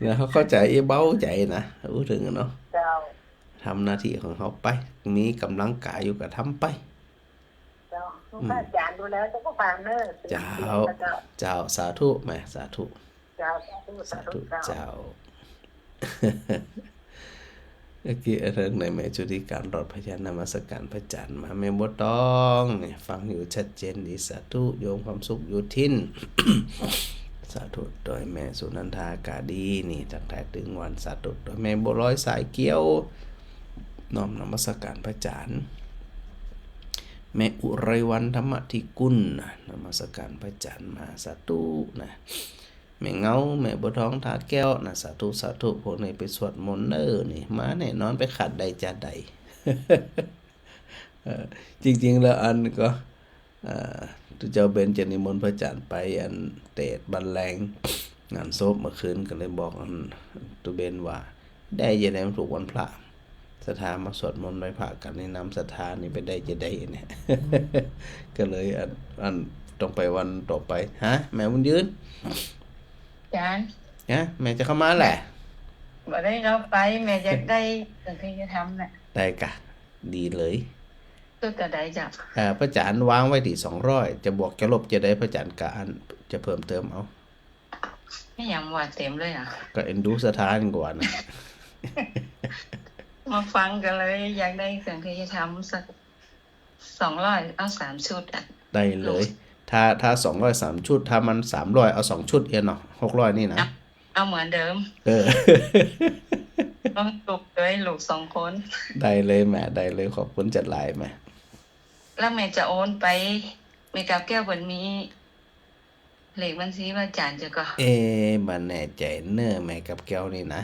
Speaker 1: แล้วเขาเข้าใจเบาใจนะรู้ถึงเนาะทำหน้าที่ของเขาไปมีกำลังกายอยู่ก็ทำไป
Speaker 5: เจ้าพระอาจารย์ดูแล้วเจ้าก็ฟังเนอะ
Speaker 1: เจ้าสาธุแม่สาธุ
Speaker 5: เจ้าสาธุ
Speaker 1: เจ้าเมื่อกี้เรื่องในแม่จุติการรอดพญานมัสการพระจันทร์มาแม่บ่ต้องเนี่ยฟังอยู่ชัดเจนดีสาธุโยมความสุขอยู่ทิน สาธุโดยแม่สุนันทากาดีนี่ตั้งแต่ถึงวันสาธุโดยแม่บัวลอยสายเกี้ยวน้อมนมัสการพระจันทร์แม่อุไรวันธรรมธิกุลนมัสการพระจันทร์มาสาธุนะแม่เงาแม่บัวทองถาดแก้วนะสาธุสาธุพวกนี้ไปสวดมนต์นี่มาแน่นอนไปขัดใดจะใด จริงๆแล้วอันก็ตุเจ้าเบนจะนิมนต์พระจันทร์ไปอันเตดบรรเลงงานศพเมื่อคืนก็เลยบอกตุเบนว่าได้จะได้ถูกวันพระศรัทธามาสวดมนต์ไหว้พระกันในน้ำศรัทธานี่ไปได้จะได้เนี่ย ก็เลยอันต้องไปวันต่อไปฮะแม่บุญยืน
Speaker 2: จาน
Speaker 1: นะแม่จะเข้ามาแหละ
Speaker 2: บ่ได้เราไปแม่จะได้สิ่งที่จะทำแหละ
Speaker 1: ได้กะดีเลย
Speaker 2: ก็จะได้จ้ะ
Speaker 1: พระอาจารย์วางไว้ที่200จะบวกจะลบจะได้พระอาจารย์กะอันจะเพิ่มเติมเอา
Speaker 2: ไม่ยังว่าเต็มเลยอ่ะ
Speaker 1: ก็เอ็นดูสถานกว่านะ
Speaker 2: มาฟังกันเลยอยากได้เครื่องที่จะทำสัก200เอา3ชุดอ่ะ
Speaker 1: ได้เลย ถ้า200 3ชุดถ้ามัน300เอา2ชุดเนาะ600นี่นะ
Speaker 2: เอาเหมือนเดิม ต้องลูกด้วยลูก2 คน
Speaker 1: ได้เลยแม่ได้เลยขอบคุณจัดหลายแม่
Speaker 2: แล้วแม่จะโอนไปแม่กับแก้ววันมีเลขบัญชีว่าอาจารย์จะก็
Speaker 1: บ่แน่ใจเน้อแม่กับแก้วนี่นะ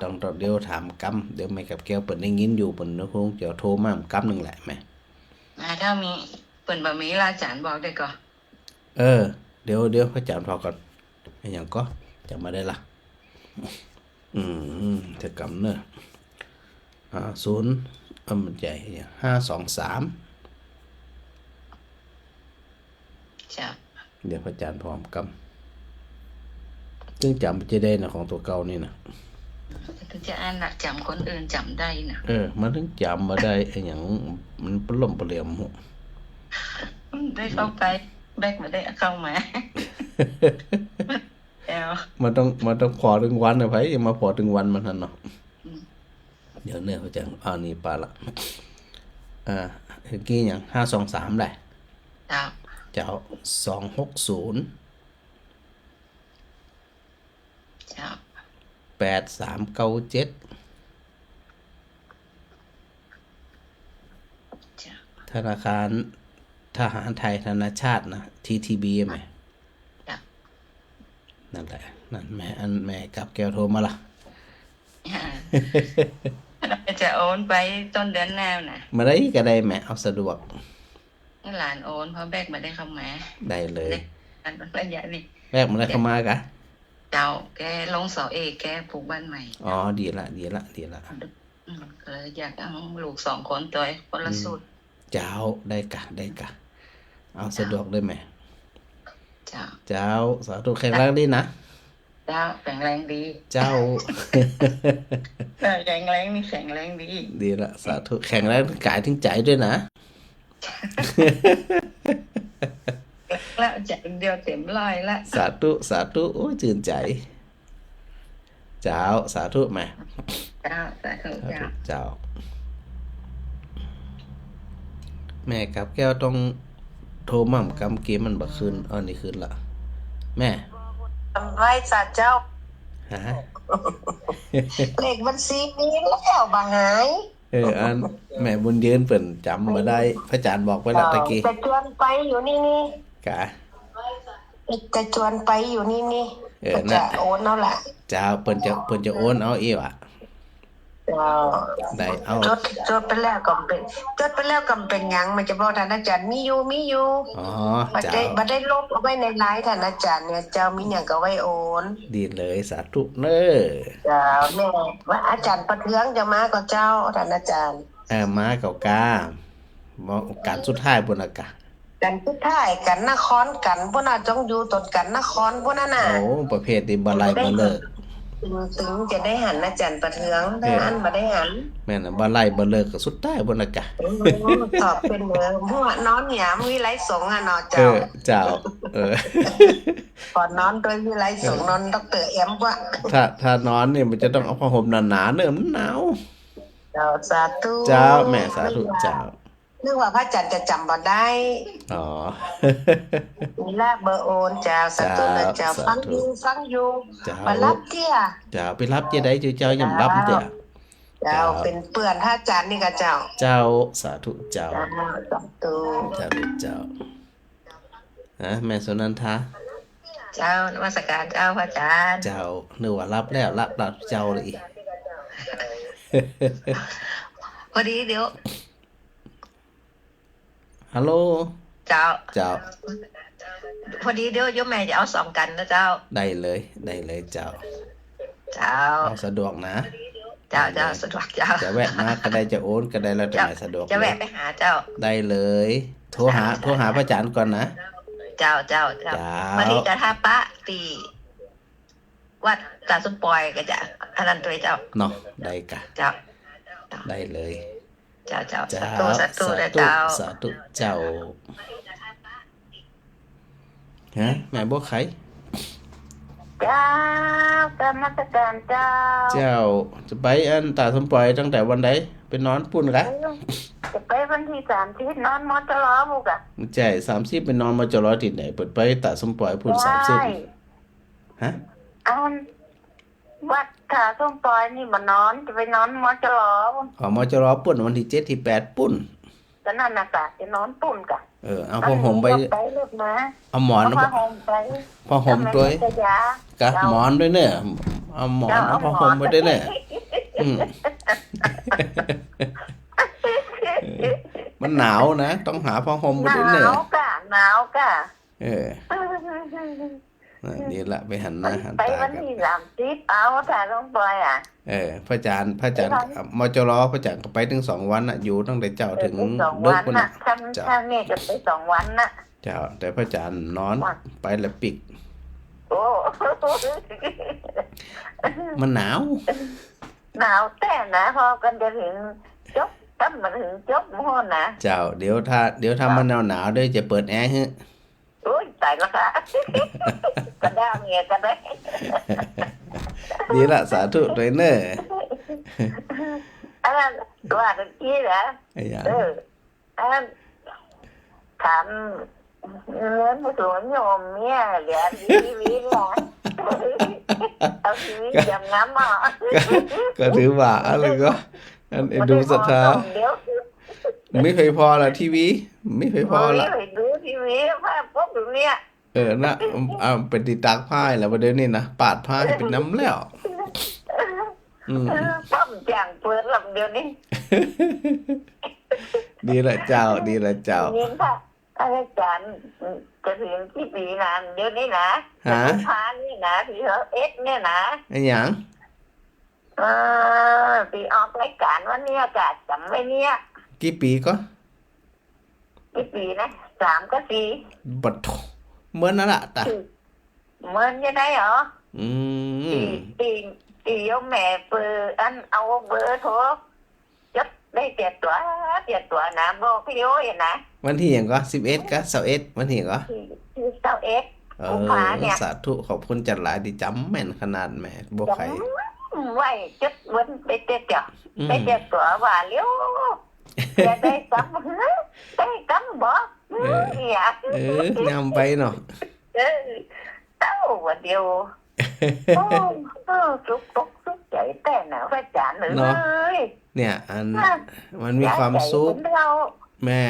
Speaker 1: ต้องเดี๋ยวถามกำเดี๋ยวแม่กับแก้วเปิดได้ยินอยู่เปิดคงจะโทรมากำนึงแหละแม่
Speaker 2: ถ้ามีเปิ่นบ่มีอาจารย์บอกได้ก็
Speaker 1: เดี๋ยวพระอาจารย์พอก่อนไอ้หยังก็จะมาได้ล่ะจะกำเน้อ0มันใหญ่523
Speaker 2: จ้ะ
Speaker 1: เดี๋ยวพระอาจารย์พร้อมกำซึ่งจำจะได้นะของตัวเก่านี่นะ
Speaker 2: ถึงจะอ่านหนักจำคนอื่นจำได้นะ
Speaker 1: มันถึงจำมาได้ไอ้หยังมันปล่มเปลี่ยม
Speaker 2: ได้เข้าไปแบกมาได้เข้ามาแล้ว
Speaker 1: มันต้องพอถึงวันนะไผมาพอถึงวันมันนั่นเนาะเดี๋ยวเนี่ยพระอาจารย์นี่ปาละเมื่อกี้หยัง523ได้เจ้า260
Speaker 2: จ้ะ
Speaker 1: 8397
Speaker 2: จ้ะ
Speaker 1: ธนาคารทหารไทยธนาชาตินะ TTB ไหม
Speaker 2: จ้ะ
Speaker 1: นั่นแหละนั่นแม่กับแก้วโทรมาละ
Speaker 2: เราจะโอนไปต้นเดือนหน้าน่ะ
Speaker 1: มาได้ก็ได้แม่เอาสะดวก
Speaker 2: หลานโอนเพราะแบกมาได้เข้ามา
Speaker 1: ได้เลย
Speaker 2: อันระยะนี้
Speaker 1: แรกมาได้เข้ามากะ
Speaker 2: เจ้าแกลงเสาเอกแกปลูกบ้านใหม่
Speaker 1: ดีละ
Speaker 2: ก็เลยอยากเอาลูก2 คนตัวคนละสูตร
Speaker 1: เจ้าได้กะเอาสะดวกได้ไหม เจ้าสาธุแข็งแรงดีนะ
Speaker 2: เจ้าแข็งแรงดี
Speaker 1: เจ้า
Speaker 2: แข็งแรงนี่แข็งแรงดี
Speaker 1: ดีละสาธุแข็งแรงกายถึงใจด้วยนะ
Speaker 2: แล้วจะเดียวเต็มร้อยละ
Speaker 1: สาธุโอ้ยจื่นใจเจ้าสาธุแม่
Speaker 2: เจ้าสาธุเจ้า
Speaker 1: แม่กับแก้วต้องโทรม่ำกำเกมมันบ่คืนนี่คืนละแม่
Speaker 4: ทำไรสาเจ้า
Speaker 1: ฮะ
Speaker 4: เลขบัญชีนี้แล้วบ่หาย
Speaker 1: อันแม่บุญยืนเปิ่นจำมาได้พระอาจารย์บอกไว้ละตะกี้
Speaker 4: จะชวนไปอยู่นี่
Speaker 1: กะ
Speaker 4: จะชวนไปอยู่นี่จะ
Speaker 1: น่ะ
Speaker 4: โอนเอาล่ะ
Speaker 1: เจ้าเปิ่นจะโอนเอาเอวอ่ะได้เอา
Speaker 4: จดไปแล้วก็เป็นหยังมันจะบอกท่านอาจารย์มีอยู่
Speaker 1: อ๋อ
Speaker 4: บ่
Speaker 1: เจ้า
Speaker 4: ได้ลบเอาไว้ในไลน์ท่านอาจารย์เนี่ยเจ้ามีหยังก็ไว้โอน
Speaker 1: ดีเลยสาธุเน้อ
Speaker 4: เจ้าแม่ว่าอาจารย์ประเทืองจะมาก็เจ้าท่านอาจารย์
Speaker 1: มาเก่ากาการสุดท้ายบนอากาศ
Speaker 4: กันสุดท้ายกันนครกันพวกน่ะจงอยู่ตนกันนครพวกนั้นน่ะ
Speaker 1: โอ้ประเภทนี้บ่ไล่บ่เลิก
Speaker 4: ถึงจะได้หันอาจารย์ประเทืองถ้าอันบ่ได้หัน
Speaker 1: แม่นบ่ไล่บ่เลิกก็สุดท้ายบนอากาศ
Speaker 4: ตอบเป็นหัวนอนหยามวิไลสงฆ์อ่ะเนาะ
Speaker 1: เจ้า
Speaker 4: เจ้า
Speaker 1: เจ้า
Speaker 4: ก่อนนอนโดยวิไลสงฆ์นอนดร.แอมว่า
Speaker 1: ถ้านอนเนี่ยมันจะต้องเอาผ้าห่มหนาๆเนอะมันหนาว
Speaker 4: เจ้าสาธุ
Speaker 1: เจ้าแม่สาธุเจ้า
Speaker 4: นึกว่าพระอาจารย์จะจำบ่ได้
Speaker 1: อ๋อ
Speaker 4: มีลาเบอร์โอนเจ้าสาธุนะเจ้าฟังอยู่
Speaker 1: เจ้า
Speaker 4: มารับเที่ย
Speaker 1: เจ้าไปรับเจ้าได้เจ้าย่ำรับเด้อ
Speaker 4: เจ้าเป็นเปื่อนพระอาจารย์นี่ก็เจ้า
Speaker 1: เจ้าสาธุเจ้า
Speaker 4: สาธุ
Speaker 1: เจ้าแม่สุนันทา
Speaker 2: เจ้านมัสการเจ้าพระอาจารย์
Speaker 1: เจ้านึกว่ารับแล้วรับเจ้าเลยอีก
Speaker 2: พอดีเดี๋ยว
Speaker 1: ฮัลโหล
Speaker 2: เจ้า
Speaker 3: พอดีเดี๋ยวโยมแม่จะเอาสองกันนะเจ้า
Speaker 1: ได้เลยเจ้า
Speaker 3: เจ้า
Speaker 1: เอาสะดวกนะ
Speaker 3: เจ้าสะดวกเจ้า
Speaker 1: จะแวะมาก็ได้จะโอนก็ได้แล้วแต่ไหนสะดวก
Speaker 3: จะแวะไปหาเจ้า
Speaker 1: ได้เลยโทรหาพระอาจารย์ก่อนนะ
Speaker 3: เจ้าวันนี้จะท่าปะตีวัดตาสุปอยก็จะอันนั้นตัวเจ้า
Speaker 1: เนาะได้กะ
Speaker 3: เจ้า
Speaker 1: ได้เลย
Speaker 3: เจ้า
Speaker 1: เจ้า
Speaker 3: สาธุนะเจ้า
Speaker 1: สาธุเจ้าฮะแม่บัวไข่
Speaker 5: เจ้ากรรมการเจ้า
Speaker 1: เจ้าจะไปอันตาสมปล่อยตั้งแต่วันใดไปนอนปุ่นกะ
Speaker 5: จะไปวันที่30นอนมอตลอบุกอะ
Speaker 1: ใช่30ไปนอนมาจรอติดไหนเปิดไปตาสมปล่อยปุ่น30ฮะ
Speaker 5: เอาวัดขาส้มปอยนี่มานอนจะไปนอนมอตลอ
Speaker 1: มาจรอปุ่นวันที่7ที่8ปุ่น
Speaker 5: ก็นั่นน่ะกะจะนอนปุ่นกะ
Speaker 1: เอาผ้าห่มไป
Speaker 5: ไปลูกนะ
Speaker 1: เอาหมอน
Speaker 5: ผ้าห่มไป
Speaker 1: ผ้าห่มด้วย
Speaker 5: จะยาก
Speaker 1: ะหมอนด้วยเนี่ยเอาหมอนเอาผ้าห่มไปด้วยเนี่ยมันหนาวนะต้องหาผ้าห่มไปด้วยเนี่ย
Speaker 5: หนาวกะ
Speaker 1: นี่ละไปหันหน้าหัน
Speaker 5: ไป
Speaker 1: ตา
Speaker 5: วัน
Speaker 1: กัน
Speaker 5: ที่30เอาขาส้มปอยอ่ะ
Speaker 1: พระอาจารย์มจรพระอาจารย์ก็ไปถึง2 วันน่ะอยู่ตั้งแต่เจ้าถึง
Speaker 5: 2
Speaker 1: ดึ
Speaker 5: วั
Speaker 1: ก
Speaker 5: น
Speaker 1: พุ่น
Speaker 5: น่ะ
Speaker 1: น่ะ
Speaker 5: ท่านนี่จะไป2 วันน่ะ
Speaker 1: เจ้าแต่พระอาจารย์นอนไปแล้วปิก
Speaker 5: โอ้
Speaker 1: มันหนาว
Speaker 5: หนาวแต่นะพอกันจะถึงจบตั้งมาถึงจบมอนะ
Speaker 1: เจ้าเดี๋ยวถ้ามันหนาวด้วยจะเปิดแอร์ให้
Speaker 5: โอ้ยตายแล้วค่ะกระด้างเมียกันได้
Speaker 1: ดีละสาธุด้วยเนอะ
Speaker 5: อันนั้นว่าตะกี้นะ
Speaker 1: ไอ้ยา
Speaker 5: อันนั้นถามเงินผู้สูงโยมเนี่ยเหลือชีวิตละเอาชีวิตจำน้ำอ่ะ
Speaker 1: ก็ถือว่าอะไรก็อันดูศรัทธา
Speaker 5: เดี๋ยว
Speaker 1: ไม่เคยพอละทีวีไม่เคยพอละ
Speaker 5: ไปดูทีวีภาพพวกอยู่เนี่ย
Speaker 1: นะเป็นติดตากผ้าแล้วประเดี๋ยวนี้นะปาดผ้าให้เป็นน้ำแล้ว
Speaker 5: ป้อมจางเปิดลำเดียวนี้
Speaker 1: ดีละเจ้าดีละเจ้า
Speaker 5: นี่ค่ะอาจารย์จะถึงที่ปีนานเดี๋ยวนี้นะ
Speaker 1: ฮะ
Speaker 5: พานี่นะที่เขาเนี่ยนะ
Speaker 1: ไอ้หยัง
Speaker 5: ปีออกรายการวันนี้อากาศจำไว้เนี่ย
Speaker 1: กี่ปีก็
Speaker 5: กี่ปีนะ3 ก็ 4
Speaker 1: บัดโถเหมือนนั่นละตา
Speaker 5: เหมือนจะได้เหรอ ตีโยมแม่เปิดอันเอาเบอร์โทรจดได้เจ็ดตัวนะบอกพี่โอ้ยนะ
Speaker 1: วันที่หยังก็11ก็21วันที่หยังก็
Speaker 5: ที่21กุมภาเนี่ย
Speaker 1: สาธุขอบคุณจัดหลายที่จำแม่นขนาดแม่บ่ใคร
Speaker 5: ไว้จดวันไปเจ็ดจ้ะไปเจ็ดตัวว่าเลี้ยวจะได้กำได้กำบ่เนี่ย
Speaker 1: นำไปเนาะ
Speaker 5: เต้าวันเดียวสุกใจแต่หนาวพระจันทร์เลย
Speaker 1: เนี่ยมันมีความสุขแม่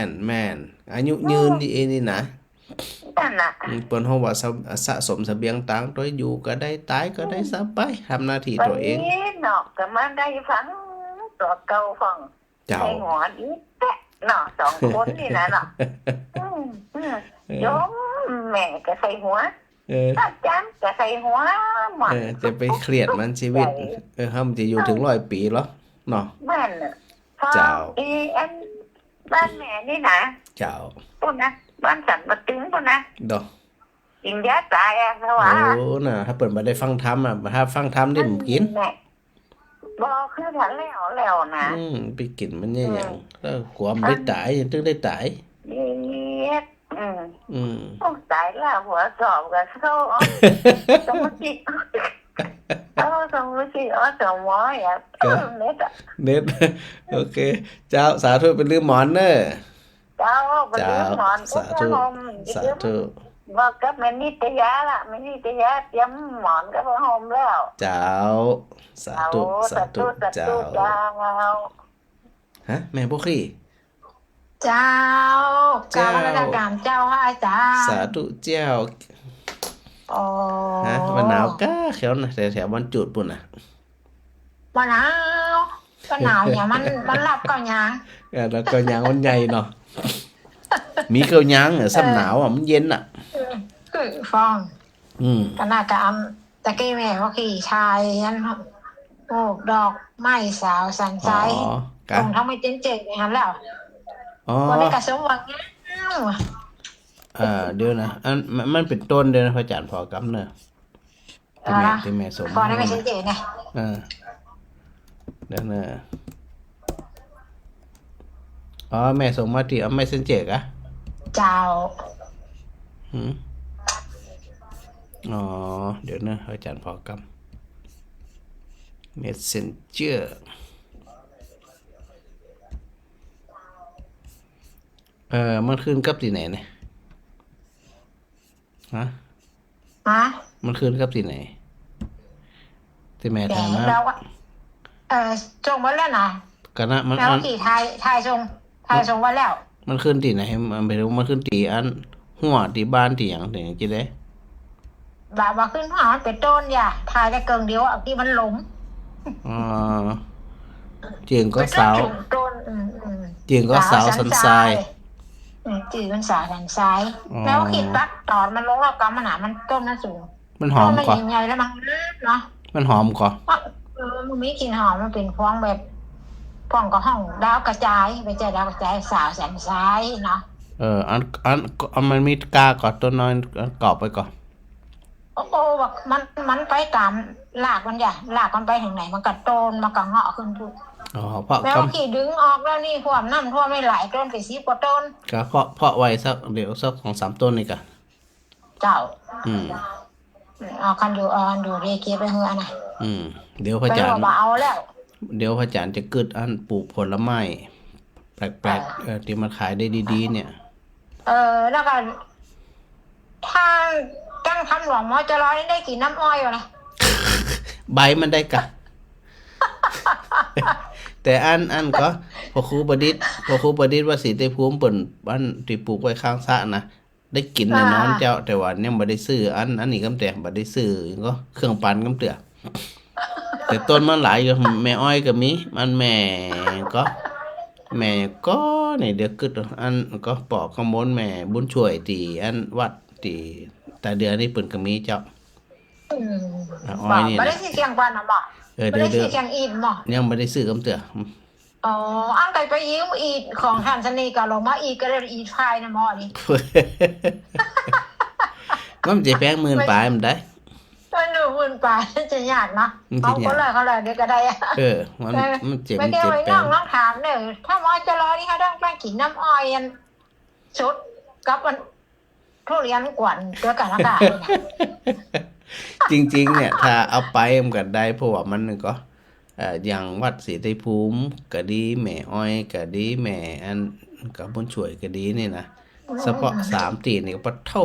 Speaker 1: นอายุยืนดีนี่นะ
Speaker 5: นั่นน่ะ
Speaker 1: เปิ้นเฮาว่าสะสมเสบียงตังค์ตัวอยู่ก็ได้ตายก็ได้ซะไปทำหน้าที่ตัวเอง
Speaker 5: วันนี้เนาะก็มาได้ฟังตัวเก่าฟัง
Speaker 1: เจ้า
Speaker 5: ในหัวดีแตะเนาะ2 คนนี่นะเนาะโยมแม่ก็ใส่หัวอาจารย์ก็ใส่หัวหมด
Speaker 1: จะไปเครียดมันชีวิตห้ามจะอยู่ถึง100 ปีหรอเนาะ
Speaker 5: แม่นเจ้าบ้านแม่นี่นะ
Speaker 1: เจ้า
Speaker 5: ปุ่นนะบ้านสันมาตึงปุ่นนะ
Speaker 1: ดอก
Speaker 5: กินยาตายอ่ะเพราะว่า
Speaker 1: น่ะถ้าเปิดมาได้ฟังธรรมอ่ะถ้าฟังธรรมได้มันกิน
Speaker 5: บอกคือฉันแล้วนะ
Speaker 1: ไปกินมันเนี่ยอย่างแล้วกลัวมันได้ตายถึงได้ตาย
Speaker 5: เย็ดต้องตายแล้วหัวสอบกับเขาต้องมาจิต้องมาจิสมออ่ะเน็ต
Speaker 1: โอเคเจ้าสาธุเป็นลืมหมอนเนอะ
Speaker 5: เจ้าเป็นลืมหมอน
Speaker 1: สาธุ
Speaker 5: บอกกับแม่นิตยาล่ะแม่นิตยาเตรียมหมอนกับผ้าห่มแล้ว
Speaker 1: เจ้าสาธุเจ้าฮะแม่พวกขี้
Speaker 6: เจ้ากราบนมัสการเจ้าค่ะอาจารย์
Speaker 1: สาธุเจ้า
Speaker 6: อ๋อ
Speaker 1: ฮะมันหนาวก้าเขียวนะแถวๆวันจุดปุ่นน่ะ
Speaker 6: มะนาวก็หนาวเนี่ยมันหลับก่อนยัง
Speaker 1: แล้วก็ยางมันใหญ่เนาะมีเกลียวยางซ้ำหนาวมันเย็นอ่ะ
Speaker 6: คือฟองก็น่าจะตะกี้แม่ว่าขี่ชายยันโอ้ดอกไม้สาวสันใจตรงทั้งไม่เจ๊งเลยครับแล้ววันนี้กระสมวังเงี้ย
Speaker 1: เดี๋ยวนะมันเป็นต้นเดี๋ยวนะพระอาจารย์พอกำเนอะที่แม่สม
Speaker 6: พอได้ไม่เจ๊งเนี่ย
Speaker 1: เดี๋ยวนะ อ๋อแม่ส่งมาที่เอาMessengerอ่ะ
Speaker 6: เจ้า
Speaker 1: อ๋อเดี๋ยวนะอาจารย์พอกำ Messenger มันขึ้นกับที่ไหนเนี่ยฮะมันขึ้นกับที่ไหนที่แม่ถามนะ
Speaker 6: แล้วส่งมาแล้วนะ
Speaker 1: ก็นะมัน
Speaker 6: แล้วที่ทายส่งมาแล้ว
Speaker 1: มันขึ้นที่ไหนมันไปดูมันขึ้นที่อันหัวที่บ้านที่หยังถึงจะได้
Speaker 6: บ่ขึ้นหัวมันเป็นต้นอย่าทายได้เกิงเดียวอ่ะที่มันหลง
Speaker 1: เจียงก็สาวเจียงก็สาวสันทราย
Speaker 6: จืดมันสาวสันทรายแล้วขีดปักตอนมันลงแล้วกำมันหนามันต้มน่าสูง
Speaker 1: มันหอมกว่า
Speaker 6: มันใหญ่แล้วมันเนาะ
Speaker 1: มันหอมกว่า
Speaker 6: มันมีกลิ่นหอมมันเป็นพวงแบบพวงกับห้องดาวกระจายไปเจอดาวกระจายสาวสันทรายเนาะ
Speaker 1: อันมันมีกาก่อนตัวน้อยกรอบไปก่อน
Speaker 6: แบบมันไปตามหลากมันอย่าหลากมันไปถึงไหนมันกัดโตนมันกัดเงาะขึ้นทุกแล้วขี่ดึงออกแล้วนี่ท่วมน้ำท่วมไม่ไหลต้นไป10 กว่าต้น
Speaker 1: ก็เพาะไว้สักเดี๋ยวสัก2-3 ต้นนี่กะ
Speaker 6: เจ้าเอาคันดูเรเกียไปเฮือน่ะ
Speaker 1: เดี๋ยวพระอาจารย์
Speaker 6: เอาแล้ว
Speaker 1: เดี๋ยวพระอาจารย์จะกึดอันปลูกผลไม้แปลกๆที่มันขายได้ดีๆเนี่ย
Speaker 6: แล้วก็ถ้าตั้งคำหลวงมอจะร้อยได้กี่น้ำอ้อยอยู่นะ
Speaker 1: ใบมันได้กะ แต่อันก็พอครูประดิษฐ์ว่าสีเตภูมิเปิ่นอันที่ปลูกไว้ข้างสระนะได้กินแน่นอนเจ้าแต่ว่าเนี่ยบ่ได้ซื้ออันนี้กำแต่บ่ได้ซื้อก็เครื่องปั่นกำเตือแต่ต้นมันหลายอยู่แม่อ้อยก็มีมันแม่ก็นี่เดี๋ยวกึดอันก็ปอกข้างบนแม่บุญช่วยตีอันวัดตีแต่เดือนนี้เปิ่นก็มีเจ้า
Speaker 6: อ้อยนี่บ่ได้สิเสียงปั่นน่ะบ่
Speaker 1: เดี๋ยว
Speaker 6: เสียงอีดบ่
Speaker 1: ยังบ่ได้ซื้อกำเตือ
Speaker 6: อันไปยืมอีดของท่านสนีก็ลงมาอีกก็ได้อีดไฟนะหมอนี่
Speaker 1: มันจะแพง10,000 ปลายมันได้
Speaker 6: ต้นหนู10,000 ปลายจะยากนะเขาเลยเดี๋ยวก็ได้
Speaker 1: มันเจ็บ
Speaker 6: ไม่แก้ไว้น้องถามเด้อถ้าหมอจะรอนี่เขาต้องไปกินน้ำอ้อยอันชุดกับมันทุเรียนกวนตัวกันอากาศ
Speaker 1: จริงๆเนี่ยถ้าเอาไปมันก็ได้เพราะว่ามันก็อย่างวัดศรีไตรภูมิก็ดีแม่อ้อยก็ดีแม่อันก็บุญช่วยก็ดีนี่นะเฉพาะ3 ตีนี่ก็ปะเท่า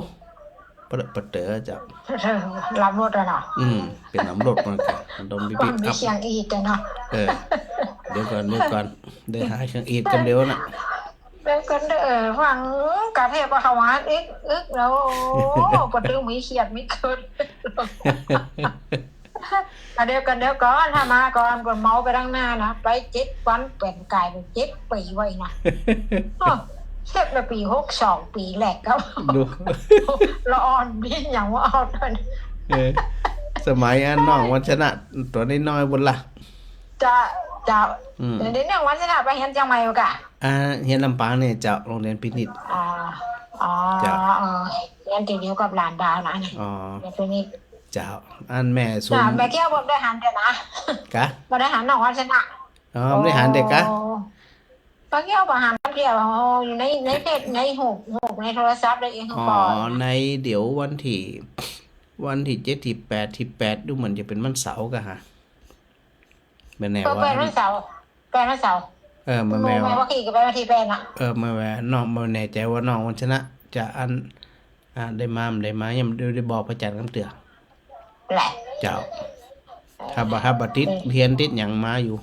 Speaker 1: ปะเต๋อจ้ะ
Speaker 6: ลำรถอ่ะเนาะ
Speaker 1: เป็นน้ำรถมันก็ดมบิ๊บ
Speaker 6: มีเสียงอีดเนาะ
Speaker 1: เดี๋ยวก่อนได้หาเสียงอีดกันเดี๋ยวน่ะ
Speaker 6: เดี๋ยวกันฟังกะเทพเขาว่าอึกแล้วปะตื้อมีเขียดมีเกิดเดี๋ยวก่อนถ้ามาก่อนก็เมาไปดังหน้านะไป7 วันเป็นกายไป7 ปีไว้นะเสร็จในปี62 ปีแรกครับละอ่อนมีอย่างว่าเอาตอน
Speaker 1: สมัยอันน้องวันชนะตัวน้อยๆบนล่ะ
Speaker 6: จะเดี๋ยวนี้วันชนะไปเห็นจังไหมวะกะ
Speaker 1: เห็นลำปางเนี่ยเจ้าโรงเรียนพินิจ
Speaker 6: เรียนตีเดียวกับหลานดาวนะเรียนพินิจ
Speaker 1: เจ้าอันแม่สูง
Speaker 6: แม่เที่ยวบ่ได้หันเด้อนะ
Speaker 1: กะ
Speaker 6: บ่ได้หันน้องวันชนะ
Speaker 1: ไม่ได้หันเด็กกะ
Speaker 6: ปเที่ยวบ่หันเที่ยวอยู่ในเพจใน6ในโทรศัพท์ได้เอง
Speaker 1: ปในเดี๋ยววันที่7ที่8ที่8ดูเหมือนจะเป็นวันเสาร์กะฮะเป็นแนวว่า
Speaker 6: เป็นวันเสาร์
Speaker 1: มาแม่
Speaker 6: ว่าขี่ก็ไปวันที่8น่ะ
Speaker 1: มาแม่น้องบ่แน่ใจว่าน้องวันชนะจะอันได้มายังได้บอกพระอาจารย์คำเตือ
Speaker 6: แหละ
Speaker 1: เจ้าถ้าบ่ติดเรียนติดหยังมาอยู่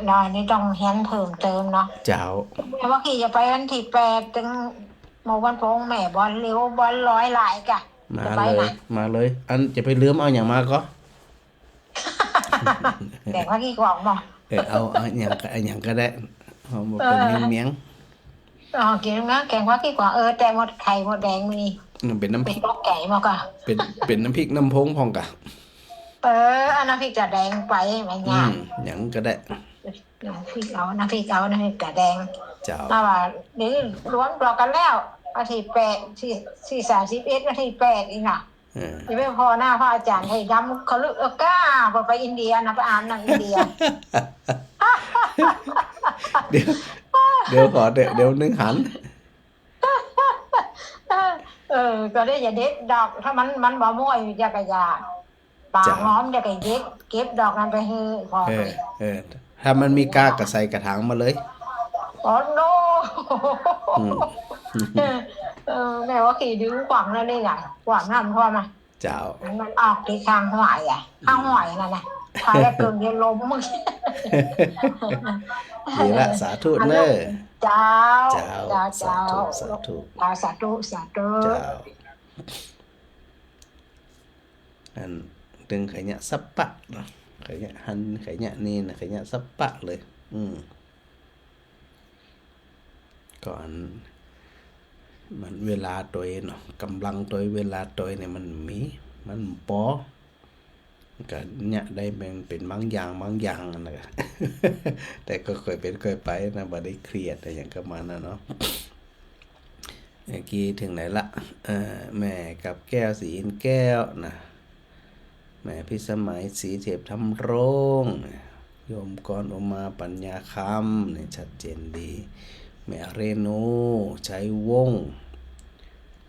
Speaker 6: นอนนี่ต้องเรียนเพิ่มเติมเนาะ
Speaker 1: เจ้า
Speaker 6: แต่ว่าขี่จะไปวันที่8ถึงหมู่บ้านพงแม่บอลเร็วบอลร้อยหลายกะ
Speaker 1: มาเลยอันจะไปลืมเอาหยังมาก็
Speaker 6: แต่ว่ากี่กล่องบ่
Speaker 1: เอาหยังก็ได้เอาบ่เป็นเมียง
Speaker 6: กินนะแกงว่ากี่กว่าแต่หมดไข่หมดแดงมี
Speaker 1: เป็นน้ำพริก
Speaker 6: ไก่มากะ
Speaker 1: เป็นน้ำพริกน้ำพงพองกะ
Speaker 6: อันน้ำพริกจะแดงไปไม่ง่าย
Speaker 1: หยังก็ได้
Speaker 6: น้ำพริกน้ำพริกจะแดง
Speaker 1: เจ้า
Speaker 6: ว่าเดี๋ยวรวมตัวกันแล้ววันที่8ที่31วันที่8อีกน่ะที่ไม่พอหน้าพระอาจารย์ให้ย้ำเขาลึกกล้าไปอินเดียนะไปอ่านหนังอินเดีย
Speaker 1: เดี๋ยว เดี๋ยวขอเดี๋ยวนึงหัน
Speaker 6: ก็ได้อย่าเด็ดดอกถ้ามันบ่ม่วยอย่ากะยาปากหอมอย่ากะเด็ดเก็บดอกนั้นไปให้พอเลย
Speaker 1: ถ้ามันมีกากก็ใส่กระถางมาเลย
Speaker 6: โอ้โนแม่ว่าขี่ดึงกว่างแล้วนี่ไงกว่างน้ำพ่อมา
Speaker 1: เจ้า
Speaker 6: มันออกที่ข้างห้อยข้างห้อยนั่นน่ะพาแล้วเกินเย็นลมมึง
Speaker 1: ดีละสาธุเน้อ
Speaker 6: เจ้า
Speaker 1: สาธุ
Speaker 6: เจ้า
Speaker 1: อันดึงไข่เนี่ยซับปะเนาะไข่เนี่ยหันไข่เนี่ยนี่นะไข่เนี่ยซับปะเลยก่อนมันเวลาตัวเนาะกำลังตัวเวลาตัวเนี่ยมันปอก็เนี่ยได้เป็นบางอย่างนะแต่ก็เคยไปนะบ่ได้เครียดแต่อย่างก็มานะเนาะเมื่อกี้ถึงไหนละแม่กับแก้วสีอินแก้วนะแม่พิสมัยสีเทพทำโรงโยมกรอุมาปัญญาคำเนี่ยชัดเจนดีแม่เรนูใช้วง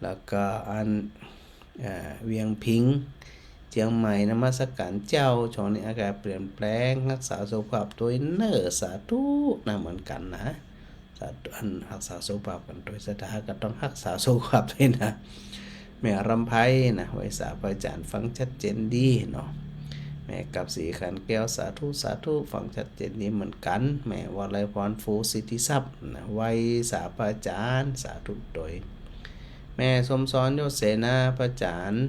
Speaker 1: แล้วก็อันเวียงพิงเชียงใหม่นมัสการเจ้าช่วงนี้อากาศเปลี่ยนแปลงรักษาสุขภาพตัวเนอสาธุนะเหมือนกันนะสาธุอันรักษาสุขภาพกันโดยสถาก็ต้องรักษาสุขภาพด้วยนะแม่รำไพนะไว้สาพระอาจารย์ฟังชัดเจนดีเนาะแม่กับสีขันแก้วสาธุฟังชัดเจนดีเหมือนกันแม่วลัยพรฟูสิทธิทรัพย์นะไว้สาพระอาจารย์สาธุโดยแม่สมสอนโยเสนาพระอาจารย์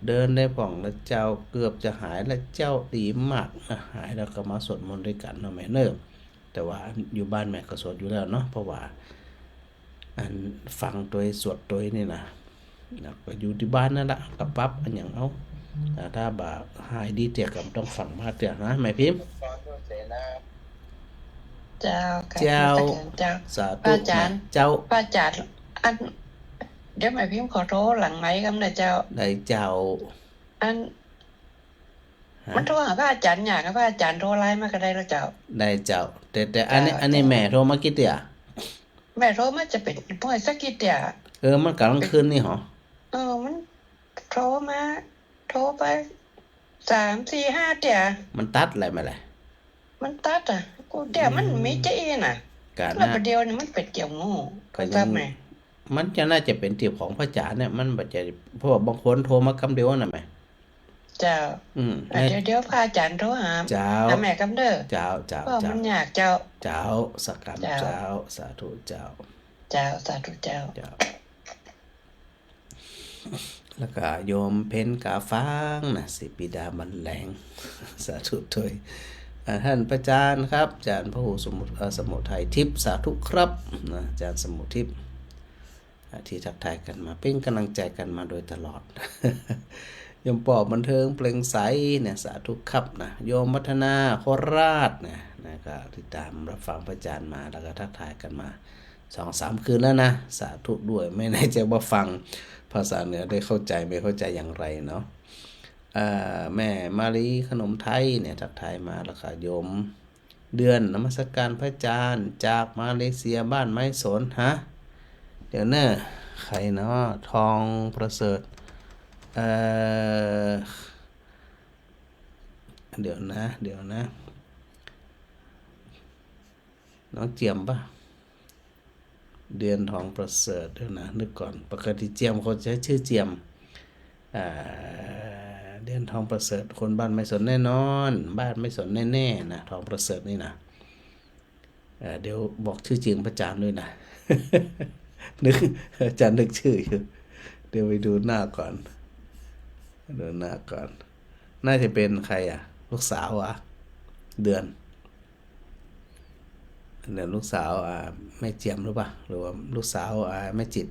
Speaker 1: เดินได้ผ่องแล้วเจ้าเกือบจะหายแล้วเจ้าดีมากหายแล้วก็มาสวดมนต์ด้วยกันเนาะแม่เนิ่มแต่ว่าอยู่บ้านแม่ก็สวดอยู่แล้วเนาะเพราะว่าอันฟังตัวสวดตัวนี่นะก็อยู่ที่บ้านนั่นแหละกับปั๊บอันอย่างเอาถ้าบ่าหายดีเตียกับต้องฟังมาเตียนะแม่พิมพ์
Speaker 3: เจ้า
Speaker 1: สาธุอาจารย์เจ้า
Speaker 3: พระอาจารย์อันเดี๋ยวแม่พิมพ์ขอโทรหลังไมค์กันนะเจ้า
Speaker 1: ได้เจ้า
Speaker 3: อันมันโทรหาพระอาจารย์อยากให้พระอาจารย์โทรไลน์มาก็ได้แล้วเจ้า
Speaker 1: ได้เจ้าแต่อันนี้แม่โทรมากี่เตีย
Speaker 3: แม่โทรมาจะเป็นพ่อยสักกี่เตีย
Speaker 1: มันกลางคืนนี่หรอ
Speaker 3: มันโทรไป3-4-5เตีย
Speaker 1: มันตัดอะไรมาเลย
Speaker 3: มันตัดกูเตียมันไม่เจ๊น่ะแล้วประเดี๋ยวนี่มันเป็ดเกี่ยวงูก็ทราบไหม
Speaker 1: มันจะน่าจะเป็นที่ของพระอาจารย์เนี่ยมันบัดจะเพราะว่าบางคนโทรมาคำเดียวน่ะแม่
Speaker 3: เจ้าเดี๋ยวพระอาจารย์โทรหา
Speaker 1: เจ้า
Speaker 3: แม่คำเด้อ
Speaker 1: เจ้า
Speaker 3: เพราะมันอยากเจ้า
Speaker 1: สักการเจ้าสาธุเจ้า
Speaker 3: สาธุเจ้า
Speaker 1: แล้วก็โยมเพ็ญกาฟังนะสิปิดาบรรแหลงสาธุถอยท่านพระอาจารย์ครับอาจารย์พระหูสมุทัยทิพย์สาธุครับนะอาจารย์สมุทิพย์ที่ทักทายกันมาเป็นกำลังใจกันมาโดยตลอดโยมปอบบันเทิงเปล่งใสเนี่ยสาธุครับนะโยมพัฒนาโคราชนะก็ติดตามรับฟังพระอาจารย์มาแล้วก็ทักทายกันมา 2-3 คืนแล้วนะสาธุด้วยไม่แน่ใจว่าฟังภาษาเหนือได้เข้าใจไม่เข้าใจอย่างไรเนาะแม่มารีขนมไทยเนี่ยทักทายมาแล้วก็โยมเดือนนมัสการพระอาจารย์จากมาเลเซียบ้านไม้สนเดี๋ยวเนอะใครเนาะทองประเสริฐเดี๋ยวนะน้องเจียมป่ะเดือนทองประเสริฐเดี๋ยวนะนึกก่อนปกติเจียมเขาใช้ชื่อเจียมเดือนทองประเสริฐคนบ้านไม่สนแน่นอนบ้านไม่สนแน่ๆนะทองประเสริฐนี่นะเดี๋ยวบอกชื่อจริงพระอาจารย์ด้วยนะนึกอาจารย์นึกชื่ออยู่เดี๋ยวไปดูหน้าก่อนน่าจะเป็นใครลูกสาวเดือนลูกสาวแม่เจียมหรือเปล่าหรือว่าลูกสาวแม่จิต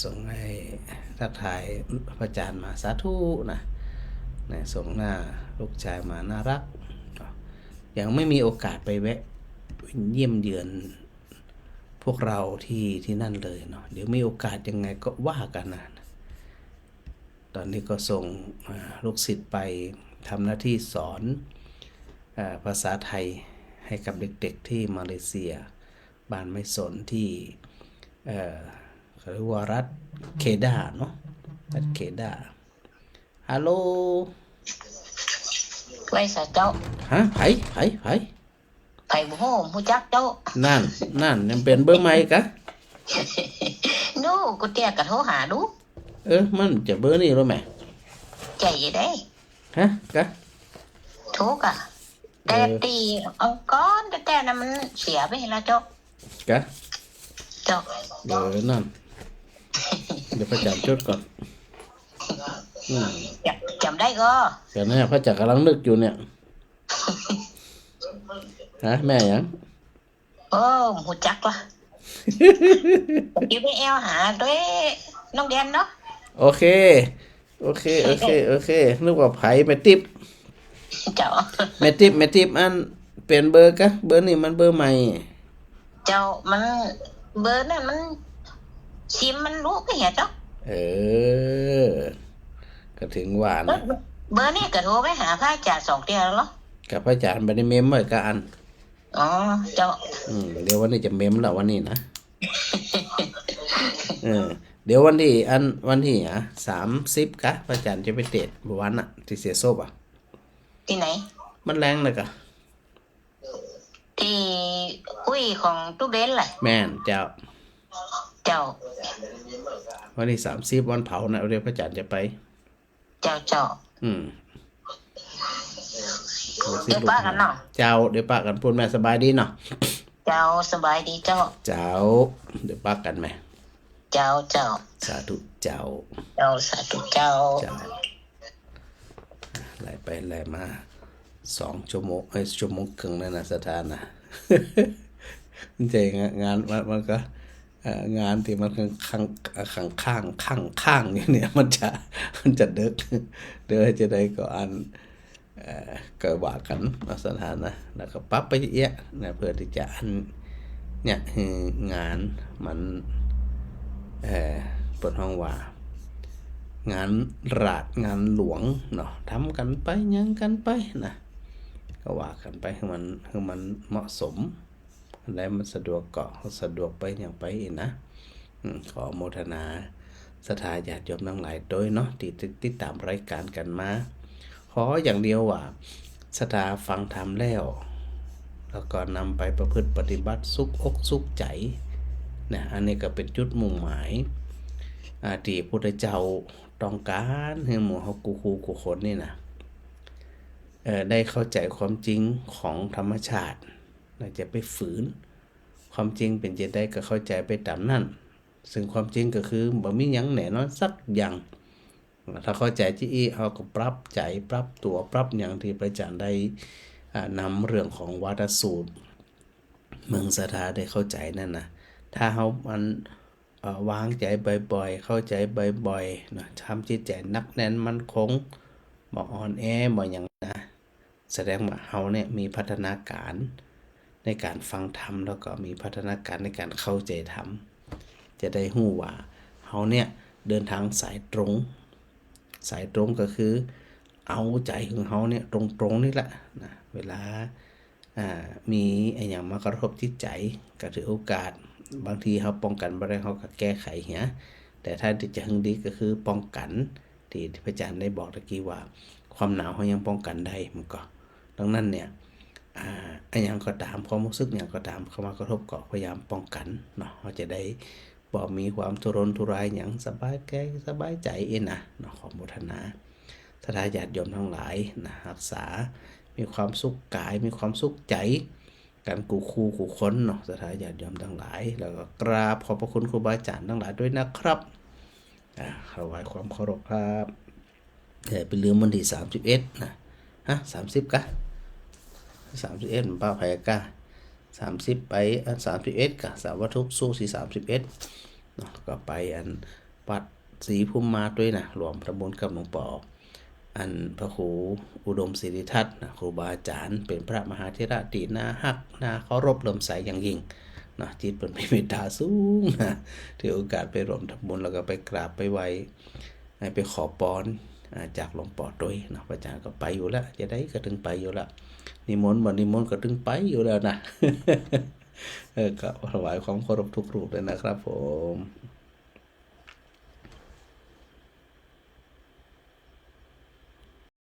Speaker 1: ส่งให้ทักทายพระอาจารย์มาสาธุนะส่งหน้าลูกชายมาน่ารักยังไม่มีโอกาสไปแวะเยี่ยมเยือนพวกเราที่นั่นเลยเนาะเดี๋ยวมีโอกาสยังไงก็ว่ากันนะตอนนี้ก็ส่งลูกศิษย์ไปทำหน้าที่สอนภาษาไทยให้กับเด็กๆที่มาเลเซีย บ้านไม่สนที่เขาเรียกว่ารัฐเคดาเนาะรัฐเคดาฮัลโหล
Speaker 3: ไว้ซะเจ้า
Speaker 1: ฮะไผ
Speaker 3: บ่ฮู้ฮู้จักเจ้า
Speaker 1: นั่นยังเป็นเบอร์ใหม่กะ
Speaker 3: ดูกูเตี้ยก็โทรหาดู
Speaker 1: มันจะเบอร์นี้รู้ไหม
Speaker 3: ใจได้
Speaker 1: ฮะกะ
Speaker 3: โทรกะแต่ตีเอาก้อนแต่น่ะมันเสียไปแล้วเจ้ากะเจ้า
Speaker 1: นั่นเดี๋ยวพระจันทร์จดก่อน
Speaker 3: จำได้ก็
Speaker 1: เดี๋ยวนะพระจันทร์กำลังนึกอยู่เนี่ยฮะแม่ยัง
Speaker 3: หูจักว่ะอยู่ในแอลหาด้วยน้องแดนเนาะ
Speaker 1: โอเคนึกว่าไผแม่ติ๊บ
Speaker 3: เจ้า
Speaker 1: แม่ติ๊บอันเปลี่ยนเบอร์กะเบอร์นี่มันเบอร์ใหม่
Speaker 3: เจ้ามันเบอร์นั่นมันซิมมันรู้ก็เห็นเจ้า
Speaker 1: ก็ถึงว่านะ
Speaker 3: เบอร์นี่ก็โทรไปหาพระอาจารย์2 เดือนแล้ว
Speaker 1: กับพระอาจารย์บ่ได้เมมไว้กะอัน
Speaker 3: เจ้า
Speaker 1: เดี๋ยววันนี้จะเมมแล้ววันนี้นะเดี๋ยววันที่30กะพระอาจารย์จะไปเทศน์วันน่ะที่เสียโซบอ่ะ
Speaker 3: ที่ไหน
Speaker 1: มันแรงเลยกะ
Speaker 3: ที่คุยของตุ๊กเด่นแหละ
Speaker 1: แม่นเจ้าวันที่30วันเผานะเดี๋ยวพระอาจารย์จะไป
Speaker 3: เจ้า
Speaker 1: เดี๋ยวป้ากันเนาะเจ้าเดี๋ยวป้ากันพูดแม่สบายดีเนาะ
Speaker 3: เจ้าสบายดีเจ้า
Speaker 1: เดี๋ยวป้ากันไหม
Speaker 3: เจ้า
Speaker 1: สาธุเจ้า
Speaker 3: สาธุเจ้า
Speaker 1: ไล่ไปไล่มา2 ชั่วโมงชั่วโมงครึ่งนั่นนะสถานนะใจงานมันก็งานที่มันข้างอย่างเนี้ยมันจะเดึกเดี๋ยวจะได้ก็อันก็ว่ากันสถานนะแล้วก็ปรับไปเยอะนะเพื่อที่จะอันเนี่ยงานมันเปิดห้องว่างานราชงานหลวงเนาะทำกันไปยังกันไปนะก็ว่ากันไปให้มันเหมาะสมอะไรมันสะดวกก็สะดวกไปอย่างไปนะขอโมทนาศรัทธาญาติโยมทั้งหลายโดยเนาะที่ติดตามรายการกันมาขออย่างเดียวว่าศรัทธาฟังธรรมแล้วก็นำไปประพฤติปฏิบัติสุขอกสุขใจนะอันนี้ก็เป็นจุดมุ่งหมายที่พระพุทธเจ้าต้องการให้หมู่เฮากูคนนี่นะได้เข้าใจความจริงของธรรมชาติจะไปฝืนความจริงเป็นจะได้ก็เข้าใจไปตามนั้นซึ่งความจริงก็คือบ่มีหยังแน่นอนสักอย่างถ้าเข้าใจที่เฮาก็ปรับใจปรับตัวปรับอย่างที่พระอาจารย์ได้นำเรื่องของวาทสูตรเมืองศรัทธาได้เข้าใจนั่นนะถ้าเฮามันวางใจบ่อยๆเข้าใจบ่อยๆนะทำจิตใจนักแน่นมั่นคงบ่อ่อนแอบ่หยังนะแสดงว่าเฮาเนี่ยมีพัฒนาการในการฟังธรรมแล้วก็มีพัฒนาการในการเข้าใจธรรมจะได้ฮู้ว่าเฮาเนี่ยเดินทางสายตรงก็คือเอาใจของเฮาเนี่ยตรงๆนี่แหละนะเวลามีไอ้หยังมากระทบจิตใจก็ถือโอกาสบางทีเฮาป้องกันบ่ได้เฮาก็แก้ไขเหียแต่ถ้าที่จะหึงดีก็คือป้องกันที่พระอาจารย์ได้บอกตะกี้ว่าความหนาวเฮายังป้องกันได้มันก็ดังนั้นเนี่ยไอ้หยังก็ตามความรู้สึกหยังก็ตามเข้ามากระทบก็พยายามป้องกันเนาะเฮาจะได้บ่มีความทุรนทุรายหยังสบายใจนะเนาะขอโมทนาศรัทธาญาติโยมทั้งหลายนะรักษามีความสุขกายมีความสุขใจกันกูคนเนาะศรัทธาญาติโยมทั้งหลายแล้วก็กราบขอบพระคุณครูบาอาจารย์ทั้งหลายด้วยนะครับถวายความเคารพครับอย่าไปลืมวันที่31นะ30กะ31มันป้าไผกะ30ไป31กะสาวัตถุสู้ที่31เนาะก็ไปอันวัดศรีภูมิมาด้วยนะรวมตำบลกับหลวงปู่อันพระครูอุดมศิริทัตน์นะครูบาอาจารย์เป็นพระมหาเถระที่น่าฮักน่าเคารพเลื่อมใสอย่างยิ่งนะจิตเป็นเมตตาสูงนะถือโอกาสไปร่วมทำบุญแล้วก็ไปกราบไปไหว้ไปขอพรจากหลวงปู่ด้วยนะพระอาจารย์ก็ไปอยู่แล้วจะได้ก็ถึงไปอยู่แล้วนิมนต์บ่นิมนต์ก็ถึงไปอยู่แล้วนะ ก็ถวายความเคารพทุกรูปเลยนะครับผม